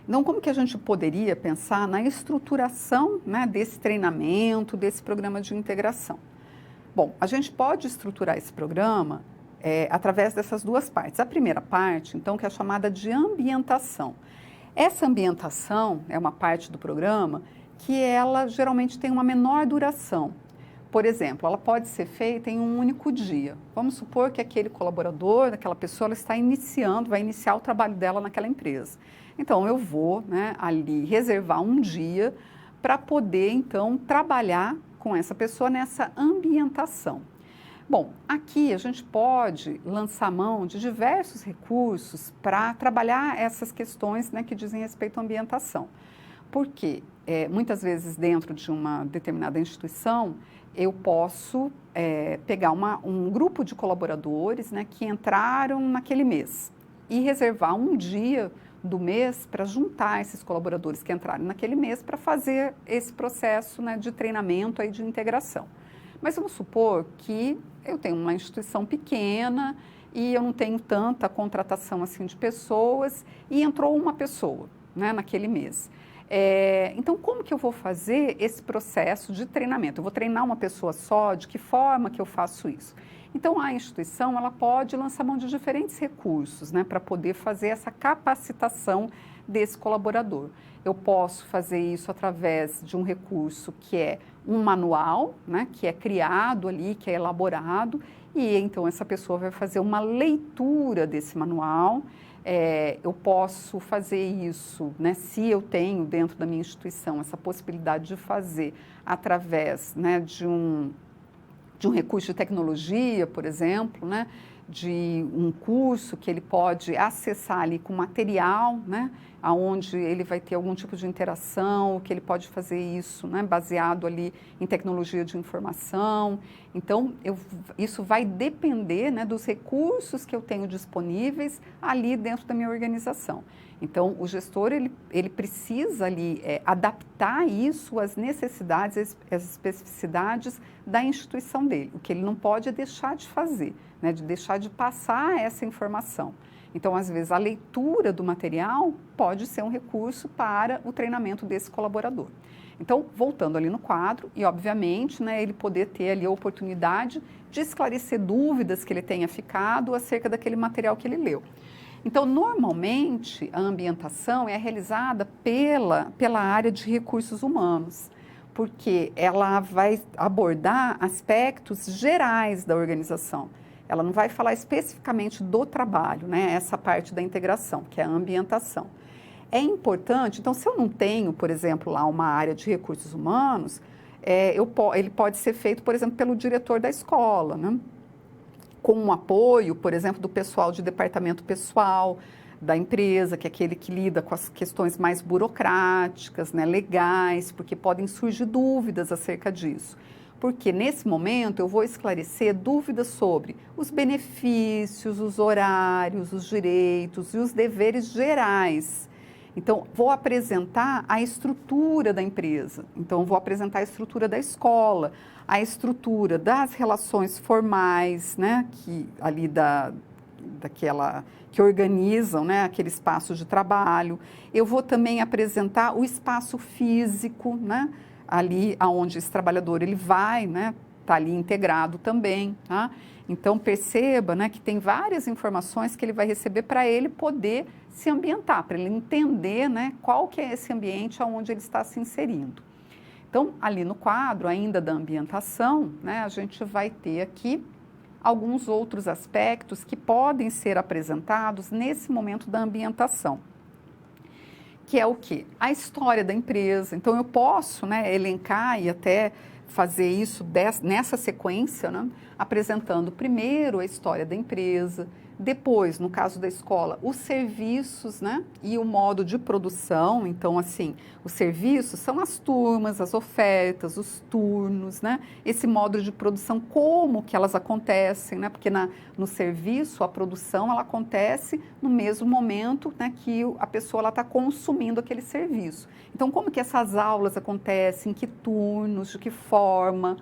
Então, como que a gente poderia pensar na estruturação, né, desse treinamento, desse programa de integração? Bom, a gente pode estruturar esse programa através dessas duas partes. A primeira parte, então, que é chamada de ambientação. Essa ambientação é uma parte do programa que ela geralmente tem uma menor duração, Por exemplo, ela pode ser feita em um único dia. Vamos supor que aquele colaborador, aquela pessoa, ela está iniciando, vai iniciar o trabalho dela naquela empresa. Então, eu vou, né, ali reservar um dia para poder, então, trabalhar com essa pessoa nessa ambientação. Bom, aqui a gente pode lançar mão de diversos recursos para trabalhar essas questões, né, que dizem respeito à ambientação. Porque muitas vezes dentro de uma determinada instituição, eu posso pegar um grupo de colaboradores, né, que entraram naquele mês e reservar um dia do mês para juntar esses colaboradores que entraram naquele mês para fazer esse processo, né, de treinamento e de integração. Mas vamos supor que eu tenho uma instituição pequena e eu não tenho tanta contratação assim de pessoas e entrou uma pessoa, né, naquele mês. Então, como que eu vou fazer esse processo de treinamento? Eu vou treinar uma pessoa só? De que forma que eu faço isso? Então, a instituição ela pode lançar mão de diferentes recursos, né, para poder fazer essa capacitação desse colaborador. Eu posso fazer isso através de um recurso que é um manual, né, que é criado ali, que é elaborado, e então essa pessoa vai fazer uma leitura desse manual. Eu posso fazer isso, né, se eu tenho dentro da minha instituição essa possibilidade de fazer através, né, de um recurso de tecnologia, por exemplo, né, de um curso que ele pode acessar ali com material, né, onde ele vai ter algum tipo de interação, que ele pode fazer isso, né, baseado ali em tecnologia de informação. Então, isso vai depender, né, dos recursos que eu tenho disponíveis ali dentro da minha organização. Então, o gestor, ele precisa ali adaptar isso às necessidades, às especificidades da instituição dele. O que ele não pode é deixar de fazer, né, de deixar de passar essa informação. Então, às vezes, a leitura do material pode ser um recurso para o treinamento desse colaborador. Então, voltando ali no quadro, e obviamente, né, ele poder ter ali a oportunidade de esclarecer dúvidas que ele tenha ficado acerca daquele material que ele leu. Então, normalmente, a ambientação é realizada pela área de recursos humanos, porque ela vai abordar aspectos gerais da organização. Ela não vai falar especificamente do trabalho, né? Essa parte da integração, que é a ambientação. É importante, então, se eu não tenho, por exemplo, lá uma área de recursos humanos, ele pode ser feito, por exemplo, pelo diretor da escola, né? Com um apoio, por exemplo, do pessoal de departamento pessoal da empresa, que é aquele que lida com as questões mais burocráticas, né, legais, porque podem surgir dúvidas acerca disso. Porque nesse momento eu vou esclarecer dúvidas sobre os benefícios, os horários, os direitos e os deveres gerais. Então, vou apresentar a estrutura da empresa. Então, vou apresentar a estrutura da escola, a estrutura das relações formais, né, que organizam, né, aquele espaço de trabalho. Eu vou também apresentar o espaço físico, né, ali aonde esse trabalhador ele vai, né, tá ali integrado também, tá? Então perceba, né, que tem várias informações que ele vai receber para ele poder se ambientar, para ele entender, né, qual que é esse ambiente aonde ele está se inserindo. Então, ali no quadro ainda da ambientação, né, a gente vai ter aqui alguns outros aspectos que podem ser apresentados nesse momento da ambientação. Que é o quê? A história da empresa. Então, eu posso, né, elencar e até fazer isso nessa sequência, né, apresentando primeiro a história da empresa, depois, no caso da escola, os serviços, né, e o modo de produção. Então, assim, os serviços são as turmas, as ofertas, os turnos, né, esse modo de produção, como que elas acontecem, né, porque no serviço, a produção, ela acontece no mesmo momento, né, que a pessoa está consumindo aquele serviço. Então, como que essas aulas acontecem, em que turnos, de que forma,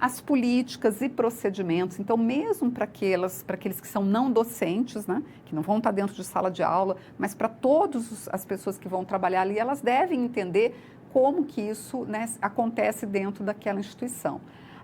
as políticas e procedimentos. Então, mesmo para aqueles que são não docentes, né, que não vão estar dentro de sala de aula, mas para todas as pessoas que vão trabalhar ali, elas devem entender como que isso, né, acontece dentro daquela instituição.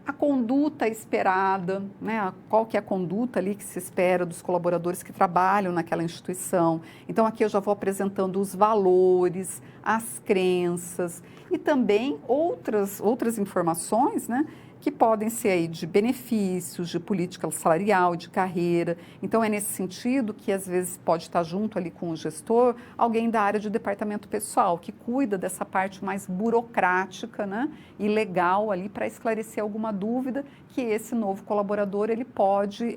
A conduta esperada, né, qual que é a conduta ali que se espera dos colaboradores que trabalham naquela instituição. Então, aqui eu já vou apresentando os valores, as crenças e também outras informações, né, que podem ser aí de benefícios, de política salarial, de carreira. Então, é nesse sentido que, às vezes, pode estar junto ali com o gestor alguém da área de departamento pessoal, que cuida dessa parte mais burocrática, né, e legal ali para esclarecer alguma dúvida que esse novo colaborador ele pode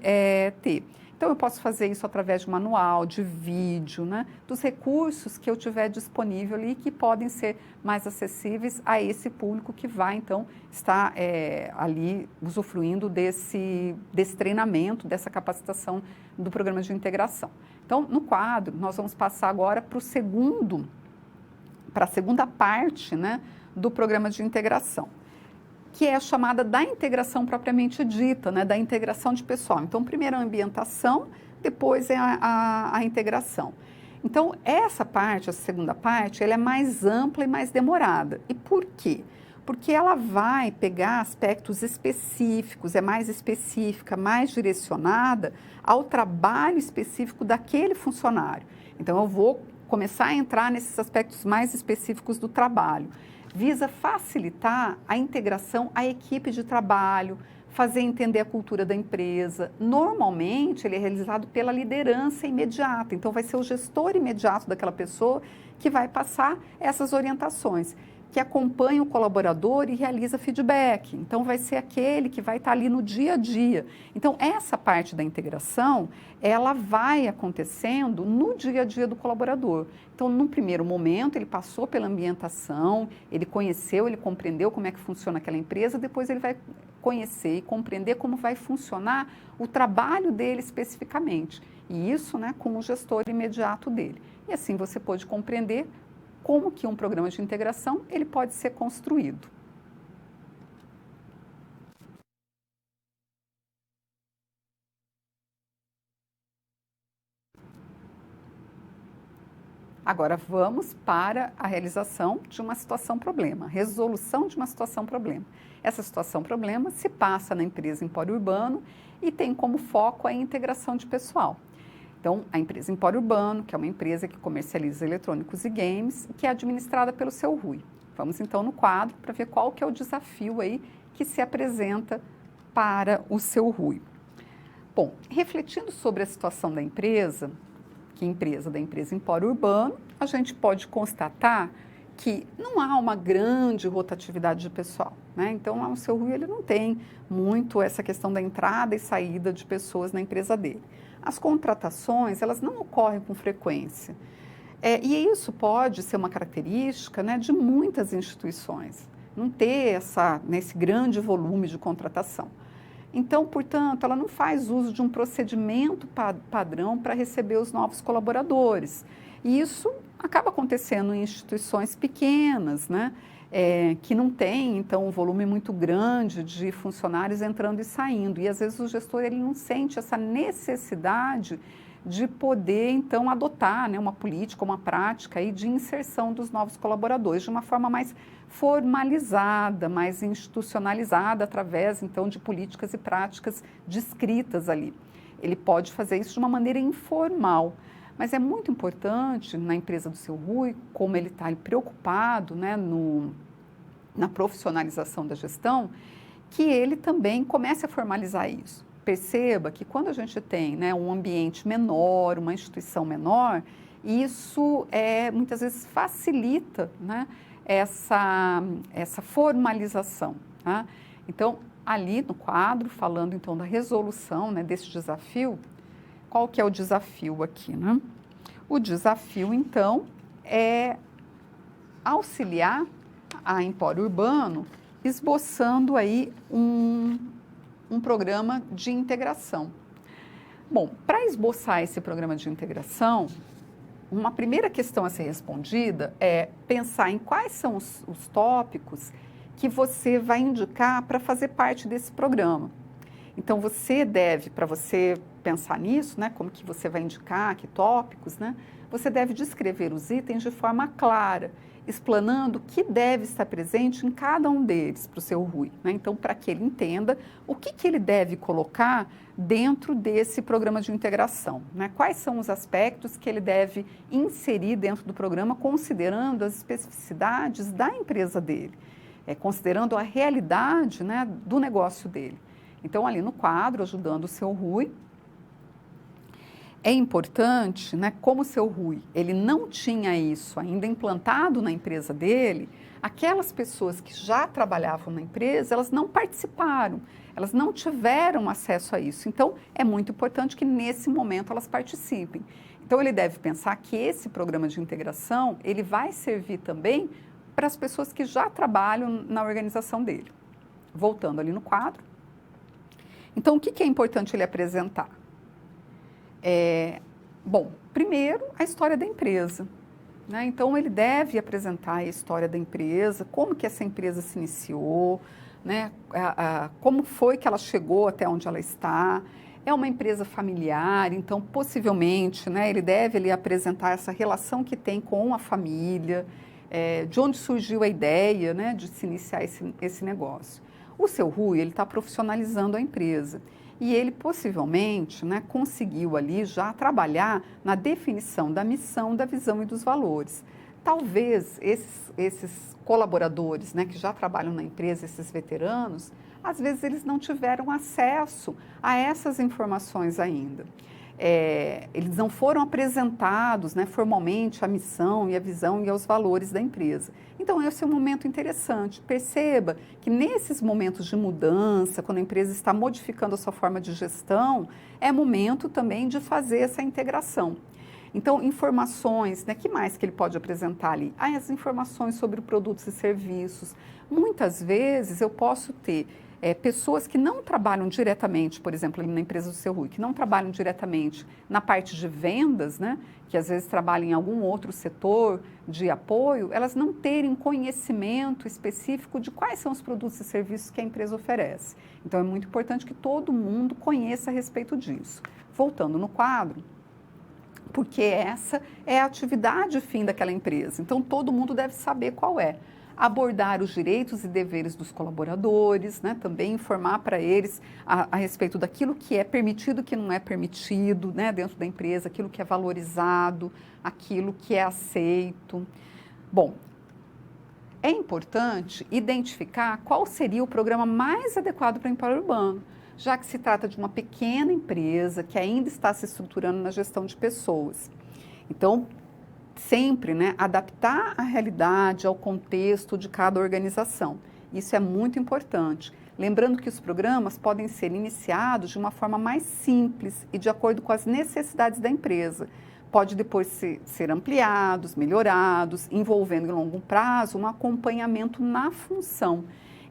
ter. Então, eu posso fazer isso através de manual, de vídeo, né, dos recursos que eu tiver disponível ali, que podem ser mais acessíveis a esse público que vai, então, estar ali usufruindo desse treinamento, dessa capacitação do programa de integração. Então, no quadro, nós vamos passar agora para a segunda parte, né, do programa de integração, que é a chamada da integração propriamente dita, né, da integração de pessoal. Então, primeiro a ambientação, depois é a integração. Então, essa segunda parte, ela é mais ampla e mais demorada. E por quê? Porque ela vai pegar aspectos específicos, é mais específica, mais direcionada ao trabalho específico daquele funcionário. Então, eu vou começar a entrar nesses aspectos mais específicos do trabalho. Visa facilitar a integração à equipe de trabalho, fazer entender a cultura da empresa. Normalmente, ele é realizado pela liderança imediata, então vai ser o gestor imediato daquela pessoa que vai passar essas orientações, que acompanha o colaborador e realiza feedback. Então, vai ser aquele que vai estar ali no dia a dia. Então, essa parte da integração, ela vai acontecendo no dia a dia do colaborador. Então, no primeiro momento, ele passou pela ambientação, ele conheceu, ele compreendeu como é que funciona aquela empresa, depois ele vai conhecer e compreender como vai funcionar o trabalho dele especificamente. E isso, né, com o gestor imediato dele. E assim você pode compreender como que um programa de integração ele pode ser construído. Agora vamos para a realização de uma situação-problema, resolução de uma situação-problema. Essa situação-problema se passa na empresa Empório Urbano e tem como foco a integração de pessoal. Então, a empresa Empório Urbano, que é uma empresa que comercializa eletrônicos e games, que é administrada pelo Seu Rui. Vamos então no quadro para ver qual que é o desafio aí que se apresenta para o Seu Rui. Bom, refletindo sobre a situação da empresa, da empresa Empório Urbano, a gente pode constatar que não há uma grande rotatividade de pessoal, né? Então, lá no Seu Rui ele não tem muito essa questão da entrada e saída de pessoas na empresa dele. As contratações, elas não ocorrem com frequência. E isso pode ser uma característica, né, de muitas instituições, não ter esse grande volume de contratação. Então, portanto, ela não faz uso de um procedimento padrão para receber os novos colaboradores. E isso acaba acontecendo em instituições pequenas, né? Que não tem, então, um volume muito grande de funcionários entrando e saindo. E, às vezes, o gestor ele não sente essa necessidade de poder, então, adotar, né, uma política, uma prática aí de inserção dos novos colaboradores de uma forma mais formalizada, mais institucionalizada, através, então, de políticas e práticas descritas ali. Ele pode fazer isso de uma maneira informal. Mas é muito importante na empresa do Seu Rui, como ele está preocupado, né, na profissionalização da gestão, que ele também comece a formalizar isso. Perceba que quando a gente tem, né, um ambiente menor, uma instituição menor, isso muitas vezes facilita, né, essa formalização. Tá? Então, ali no quadro, falando então da resolução, né, desse desafio, qual que é o desafio aqui, né? O desafio, então, é auxiliar a Empório Urbano esboçando aí um programa de integração. Bom, para esboçar esse programa de integração, uma primeira questão a ser respondida é pensar em quais são os tópicos que você vai indicar para fazer parte desse programa. Então, você deve, para você pensar nisso, né, como que você vai indicar, que tópicos, né, você deve descrever os itens de forma clara, explanando o que deve estar presente em cada um deles para o Seu Rui. Né? Então, para que ele entenda o que ele deve colocar dentro desse programa de integração. Né? Quais são os aspectos que ele deve inserir dentro do programa, considerando as especificidades da empresa dele. considerando a realidade, né, do negócio dele. Então, ali no quadro, ajudando o seu Rui, é importante, né, como o seu Rui, ele não tinha isso ainda implantado na empresa dele, aquelas pessoas que já trabalhavam na empresa, elas não participaram, elas não tiveram acesso a isso. Então, é muito importante que nesse momento elas participem. Então, ele deve pensar que esse programa de integração, ele vai servir também para as pessoas que já trabalham na organização dele. Voltando ali no quadro. Então, o que é importante ele apresentar? Bom, primeiro, a história da empresa. Né? Então, ele deve apresentar a história da empresa, como que essa empresa se iniciou, né? Como foi que ela chegou até onde ela está. É uma empresa familiar, então, possivelmente, né, ele deve ali apresentar essa relação que tem com a família, de onde surgiu a ideia, né, de se iniciar esse negócio. O seu Rui, ele está profissionalizando a empresa. E ele possivelmente, né, conseguiu ali já trabalhar na definição da missão, da visão e dos valores. Talvez esses colaboradores, né, que já trabalham na empresa, esses veteranos, às vezes eles não tiveram acesso a essas informações ainda. Eles não foram apresentados, né, formalmente a missão e a visão e os valores da empresa. Então, esse é um momento interessante. Perceba que nesses momentos de mudança, quando a empresa está modificando a sua forma de gestão, é momento também de fazer essa integração. Então, informações, né, que mais que ele pode apresentar ali? As informações sobre produtos e serviços. Muitas vezes eu posso ter pessoas que não trabalham diretamente, por exemplo, ali na empresa do seu Rui, que não trabalham diretamente na parte de vendas, né, que às vezes trabalham em algum outro setor de apoio, elas não terem conhecimento específico de quais são os produtos e serviços que a empresa oferece. Então, é muito importante que todo mundo conheça a respeito disso. Voltando no quadro, porque essa é a atividade fim daquela empresa. Então, todo mundo deve saber qual é. Abordar os direitos e deveres dos colaboradores, né? Também informar para eles a respeito daquilo que é permitido e que não é permitido, né? Dentro da empresa, aquilo que é valorizado, aquilo que é aceito. Bom, é importante identificar qual seria o programa mais adequado para o Empório Urbano, já que se trata de uma pequena empresa que ainda está se estruturando na gestão de pessoas. Então, sempre, né, adaptar a realidade ao contexto de cada organização. Isso é muito importante. Lembrando que os programas podem ser iniciados de uma forma mais simples e de acordo com as necessidades da empresa. Pode depois ser ampliados, melhorados, envolvendo em longo prazo um acompanhamento na função.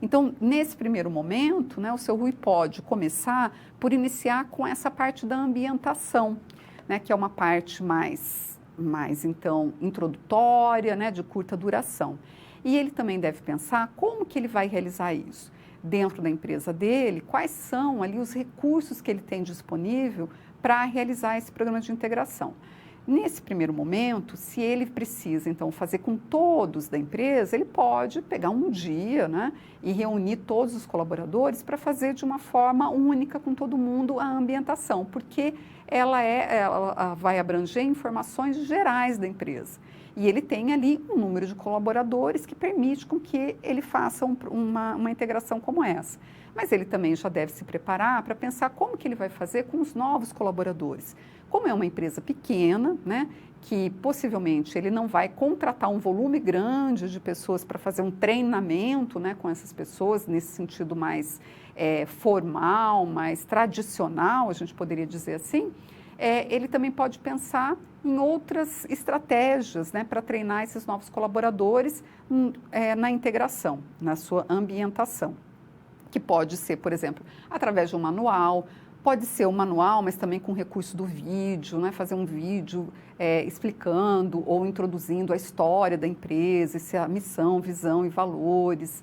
Então, nesse primeiro momento, né, o seu Rui pode começar por iniciar com essa parte da ambientação, né, que é uma parte mais então, introdutória, né, de curta duração. E ele também deve pensar como que ele vai realizar isso. Dentro da empresa dele, quais são ali os recursos que ele tem disponível para realizar esse programa de integração. Nesse primeiro momento, se ele precisa, então, fazer com todos da empresa, ele pode pegar um dia, né, e reunir todos os colaboradores para fazer de uma forma única com todo mundo a ambientação, porque ela vai abranger informações gerais da empresa. E ele tem ali um número de colaboradores que permite com que ele faça uma integração como essa. Mas ele também já deve se preparar para pensar como que ele vai fazer com os novos colaboradores. Como é uma empresa pequena, né, que possivelmente ele não vai contratar um volume grande de pessoas para fazer um treinamento, né, com essas pessoas, nesse sentido mais formal, mais tradicional, a gente poderia dizer assim, ele também pode pensar em outras estratégias, né, para treinar esses novos colaboradores na integração, na sua ambientação, que pode ser, por exemplo, através de um manual. Pode ser um manual, mas também com recurso do vídeo, né? Fazer um vídeo explicando ou introduzindo a história da empresa, a missão, visão e valores.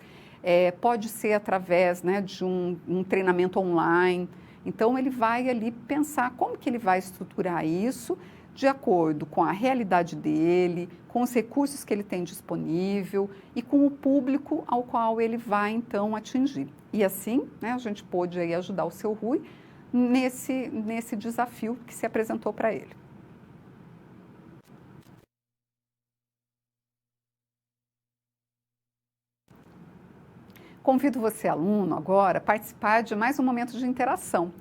Pode ser através, né, de um treinamento online. Então, ele vai ali pensar como que ele vai estruturar isso de acordo com a realidade dele, com os recursos que ele tem disponível e com o público ao qual ele vai, então, atingir. E assim, né, a gente pôde aí ajudar o seu Rui nesse desafio que se apresentou para ele. Convido você, aluno, agora a participar de mais um momento de interação.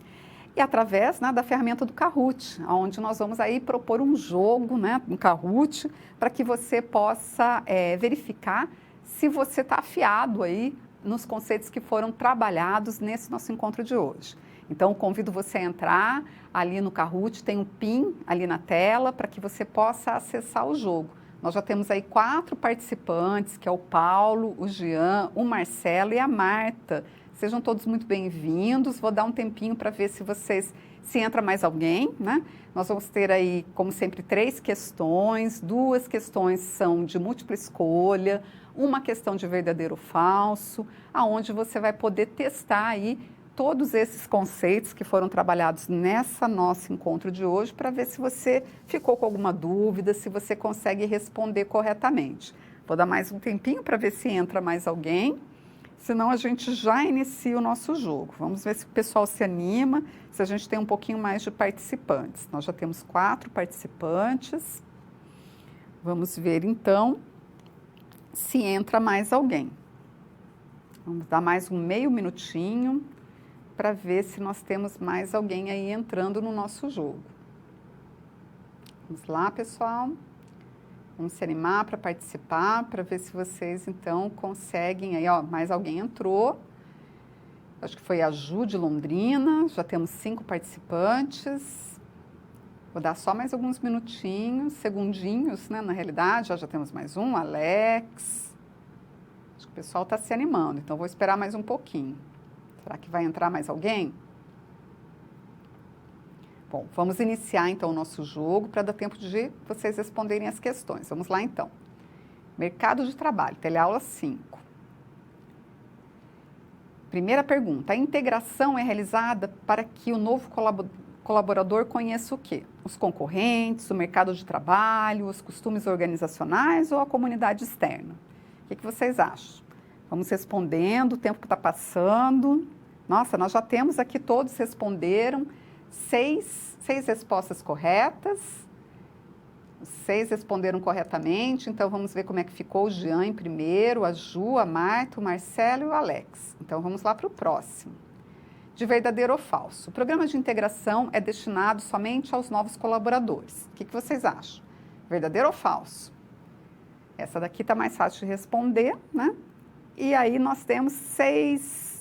E através, né, da ferramenta do Kahoot, onde nós vamos aí propor um jogo, né, no Kahoot, para que você possa verificar se você está afiado aí nos conceitos que foram trabalhados nesse nosso encontro de hoje. Então, convido você a entrar ali no Kahoot, tem um PIN ali na tela para que você possa acessar o jogo. Nós já temos aí 4 participantes, que é o Paulo, o Jean, o Marcelo e a Marta. Sejam todos muito bem-vindos. Vou dar um tempinho para ver se entra mais alguém, né? Nós vamos ter aí, como sempre, 3 questões. 2 questões são de múltipla escolha, uma questão de verdadeiro ou falso, aonde você vai poder testar aí todos esses conceitos que foram trabalhados nessa nosso encontro de hoje para ver se você ficou com alguma dúvida, se você consegue responder corretamente. Vou dar mais um tempinho para ver se entra mais alguém. Senão a gente já inicia o nosso jogo. Vamos ver se o pessoal se anima, se a gente tem um pouquinho mais de participantes. Nós já temos 4 participantes. Vamos ver então se entra mais alguém. Vamos dar mais um meio minutinho para ver se nós temos mais alguém aí entrando no nosso jogo. Vamos lá, pessoal. Vamos se animar para participar, para ver se vocês, então, conseguem aí, ó, mais alguém entrou. Acho que foi a Ju de Londrina, já temos 5 participantes. Vou dar só mais alguns minutinhos, segundinhos, né, na realidade, já temos mais um, Alex. Acho que o pessoal está se animando, então vou esperar mais um pouquinho. Será que vai entrar mais alguém? Bom, vamos iniciar então o nosso jogo para dar tempo de vocês responderem as questões. Vamos lá então. Mercado de trabalho, teleaula 5. Primeira pergunta, a integração é realizada para que o novo colaborador conheça o quê? Os concorrentes, o mercado de trabalho, os costumes organizacionais ou a comunidade externa? O que vocês acham? Vamos respondendo, o tempo que está passando. Nossa, nós já temos aqui, todos responderam. 6 respostas corretas, 6 responderam corretamente, então vamos ver como é que ficou o Jean em primeiro, a Ju, a Marta, o Marcelo e o Alex. Então vamos lá para o próximo. De verdadeiro ou falso? O programa de integração é destinado somente aos novos colaboradores. O que vocês acham? Verdadeiro ou falso? Essa daqui está mais fácil de responder, né? E aí nós temos 6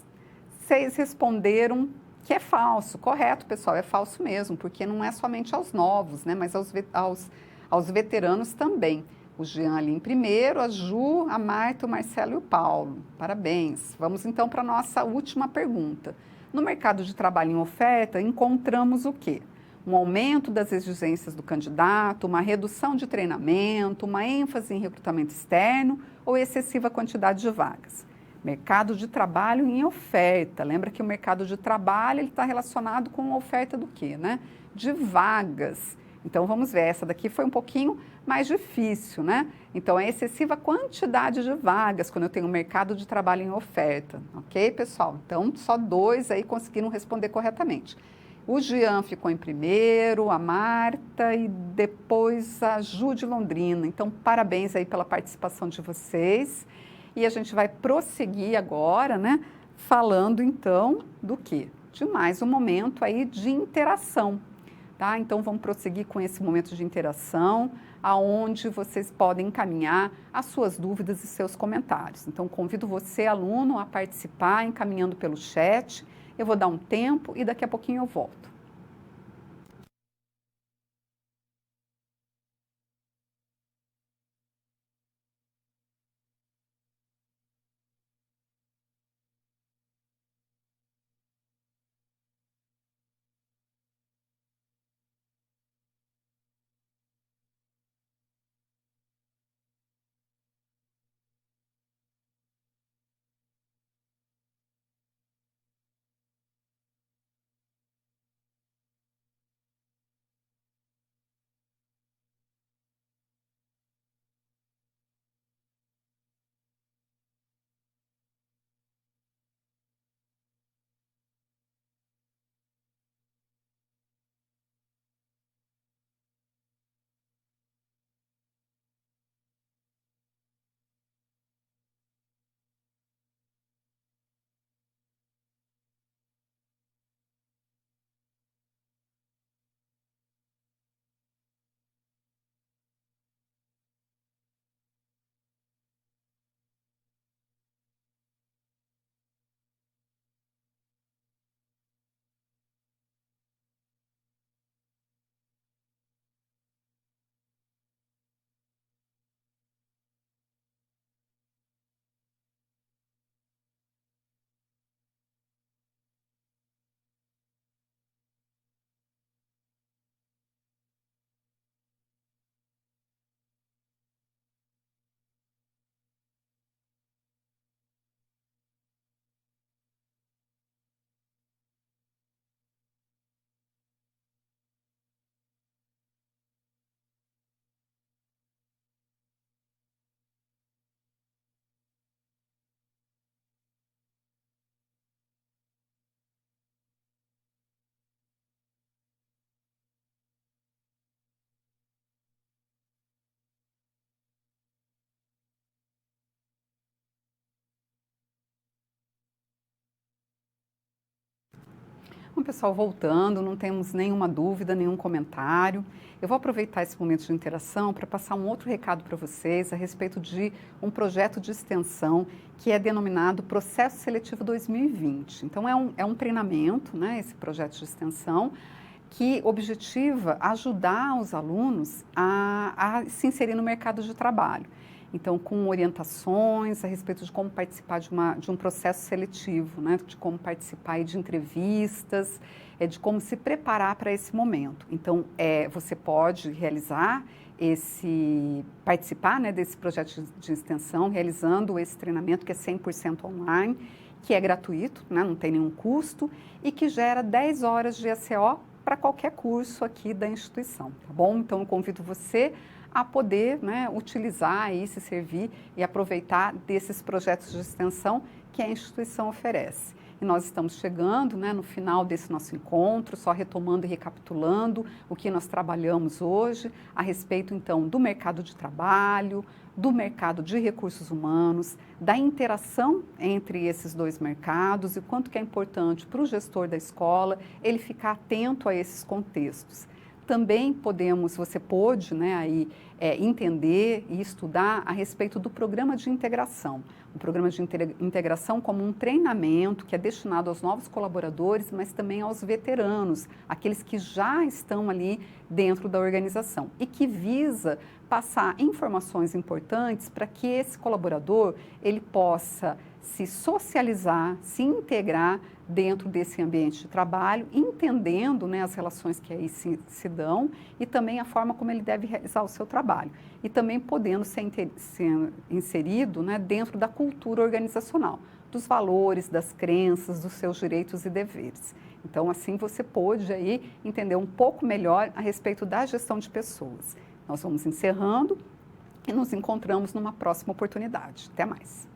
responderam que é falso. Correto, pessoal, é falso mesmo, porque não é somente aos novos, né, mas aos veteranos também. O Jean ali em primeiro, a Ju, a Marta, o Marcelo e o Paulo. Parabéns. Vamos então para a nossa última pergunta. No mercado de trabalho em oferta, encontramos o quê? Um aumento das exigências do candidato, uma redução de treinamento, uma ênfase em recrutamento externo ou excessiva quantidade de vagas? Mercado de trabalho em oferta. Lembra que o mercado de trabalho está relacionado com a oferta do quê, né? De vagas. Então, vamos ver, essa daqui foi um pouquinho mais difícil, né? Então, é excessiva quantidade de vagas quando eu tenho um mercado de trabalho em oferta. Ok, pessoal? Então, só 2 aí conseguiram responder corretamente. O Jean ficou em primeiro, a Marta e depois a Ju de Londrina. Então, parabéns aí pela participação de vocês. E a gente vai prosseguir agora, né, falando então do quê? De mais um momento aí de interação, tá? Então vamos prosseguir com esse momento de interação, aonde vocês podem encaminhar as suas dúvidas e seus comentários. Então convido você, aluno, a participar encaminhando pelo chat. Eu vou dar um tempo e daqui a pouquinho eu volto. Bom, pessoal, voltando, não temos nenhuma dúvida, nenhum comentário. Eu vou aproveitar esse momento de interação para passar um outro recado para vocês a respeito de um projeto de extensão que é denominado Processo Seletivo 2020. Então, é um treinamento, né, esse projeto de extensão, que objetiva ajudar os alunos a se inserir no mercado de trabalho. Então, com orientações a respeito de como participar de um processo seletivo, né? De como participar de entrevistas, de como se preparar para esse momento. Então, você pode participar, né, desse projeto de extensão, realizando esse treinamento que é 100% online, que é gratuito, né? Não tem nenhum custo e que gera 10 horas de ECO para qualquer curso aqui da instituição, tá bom? Então, eu convido você a poder, né, utilizar e se servir e aproveitar desses projetos de extensão que a instituição oferece. E nós estamos chegando, né, no final desse nosso encontro, só retomando e recapitulando o que nós trabalhamos hoje a respeito, então, do mercado de trabalho, do mercado de recursos humanos, da interação entre esses dois mercados e quanto que é importante para o gestor da escola ele ficar atento a esses contextos. Também você pôde, né, aí, entender e estudar a respeito do programa de integração. O programa de integração como um treinamento que é destinado aos novos colaboradores, mas também aos veteranos, aqueles que já estão ali dentro da organização e que visa passar informações importantes para que esse colaborador ele possa se socializar, se integrar dentro desse ambiente de trabalho, entendendo, né, as relações que aí se dão e também a forma como ele deve realizar o seu trabalho. E também podendo ser inserido, né, dentro da cultura organizacional, dos valores, das crenças, dos seus direitos e deveres. Então, assim você pôde aí entender um pouco melhor a respeito da gestão de pessoas. Nós vamos encerrando e nos encontramos numa próxima oportunidade. Até mais.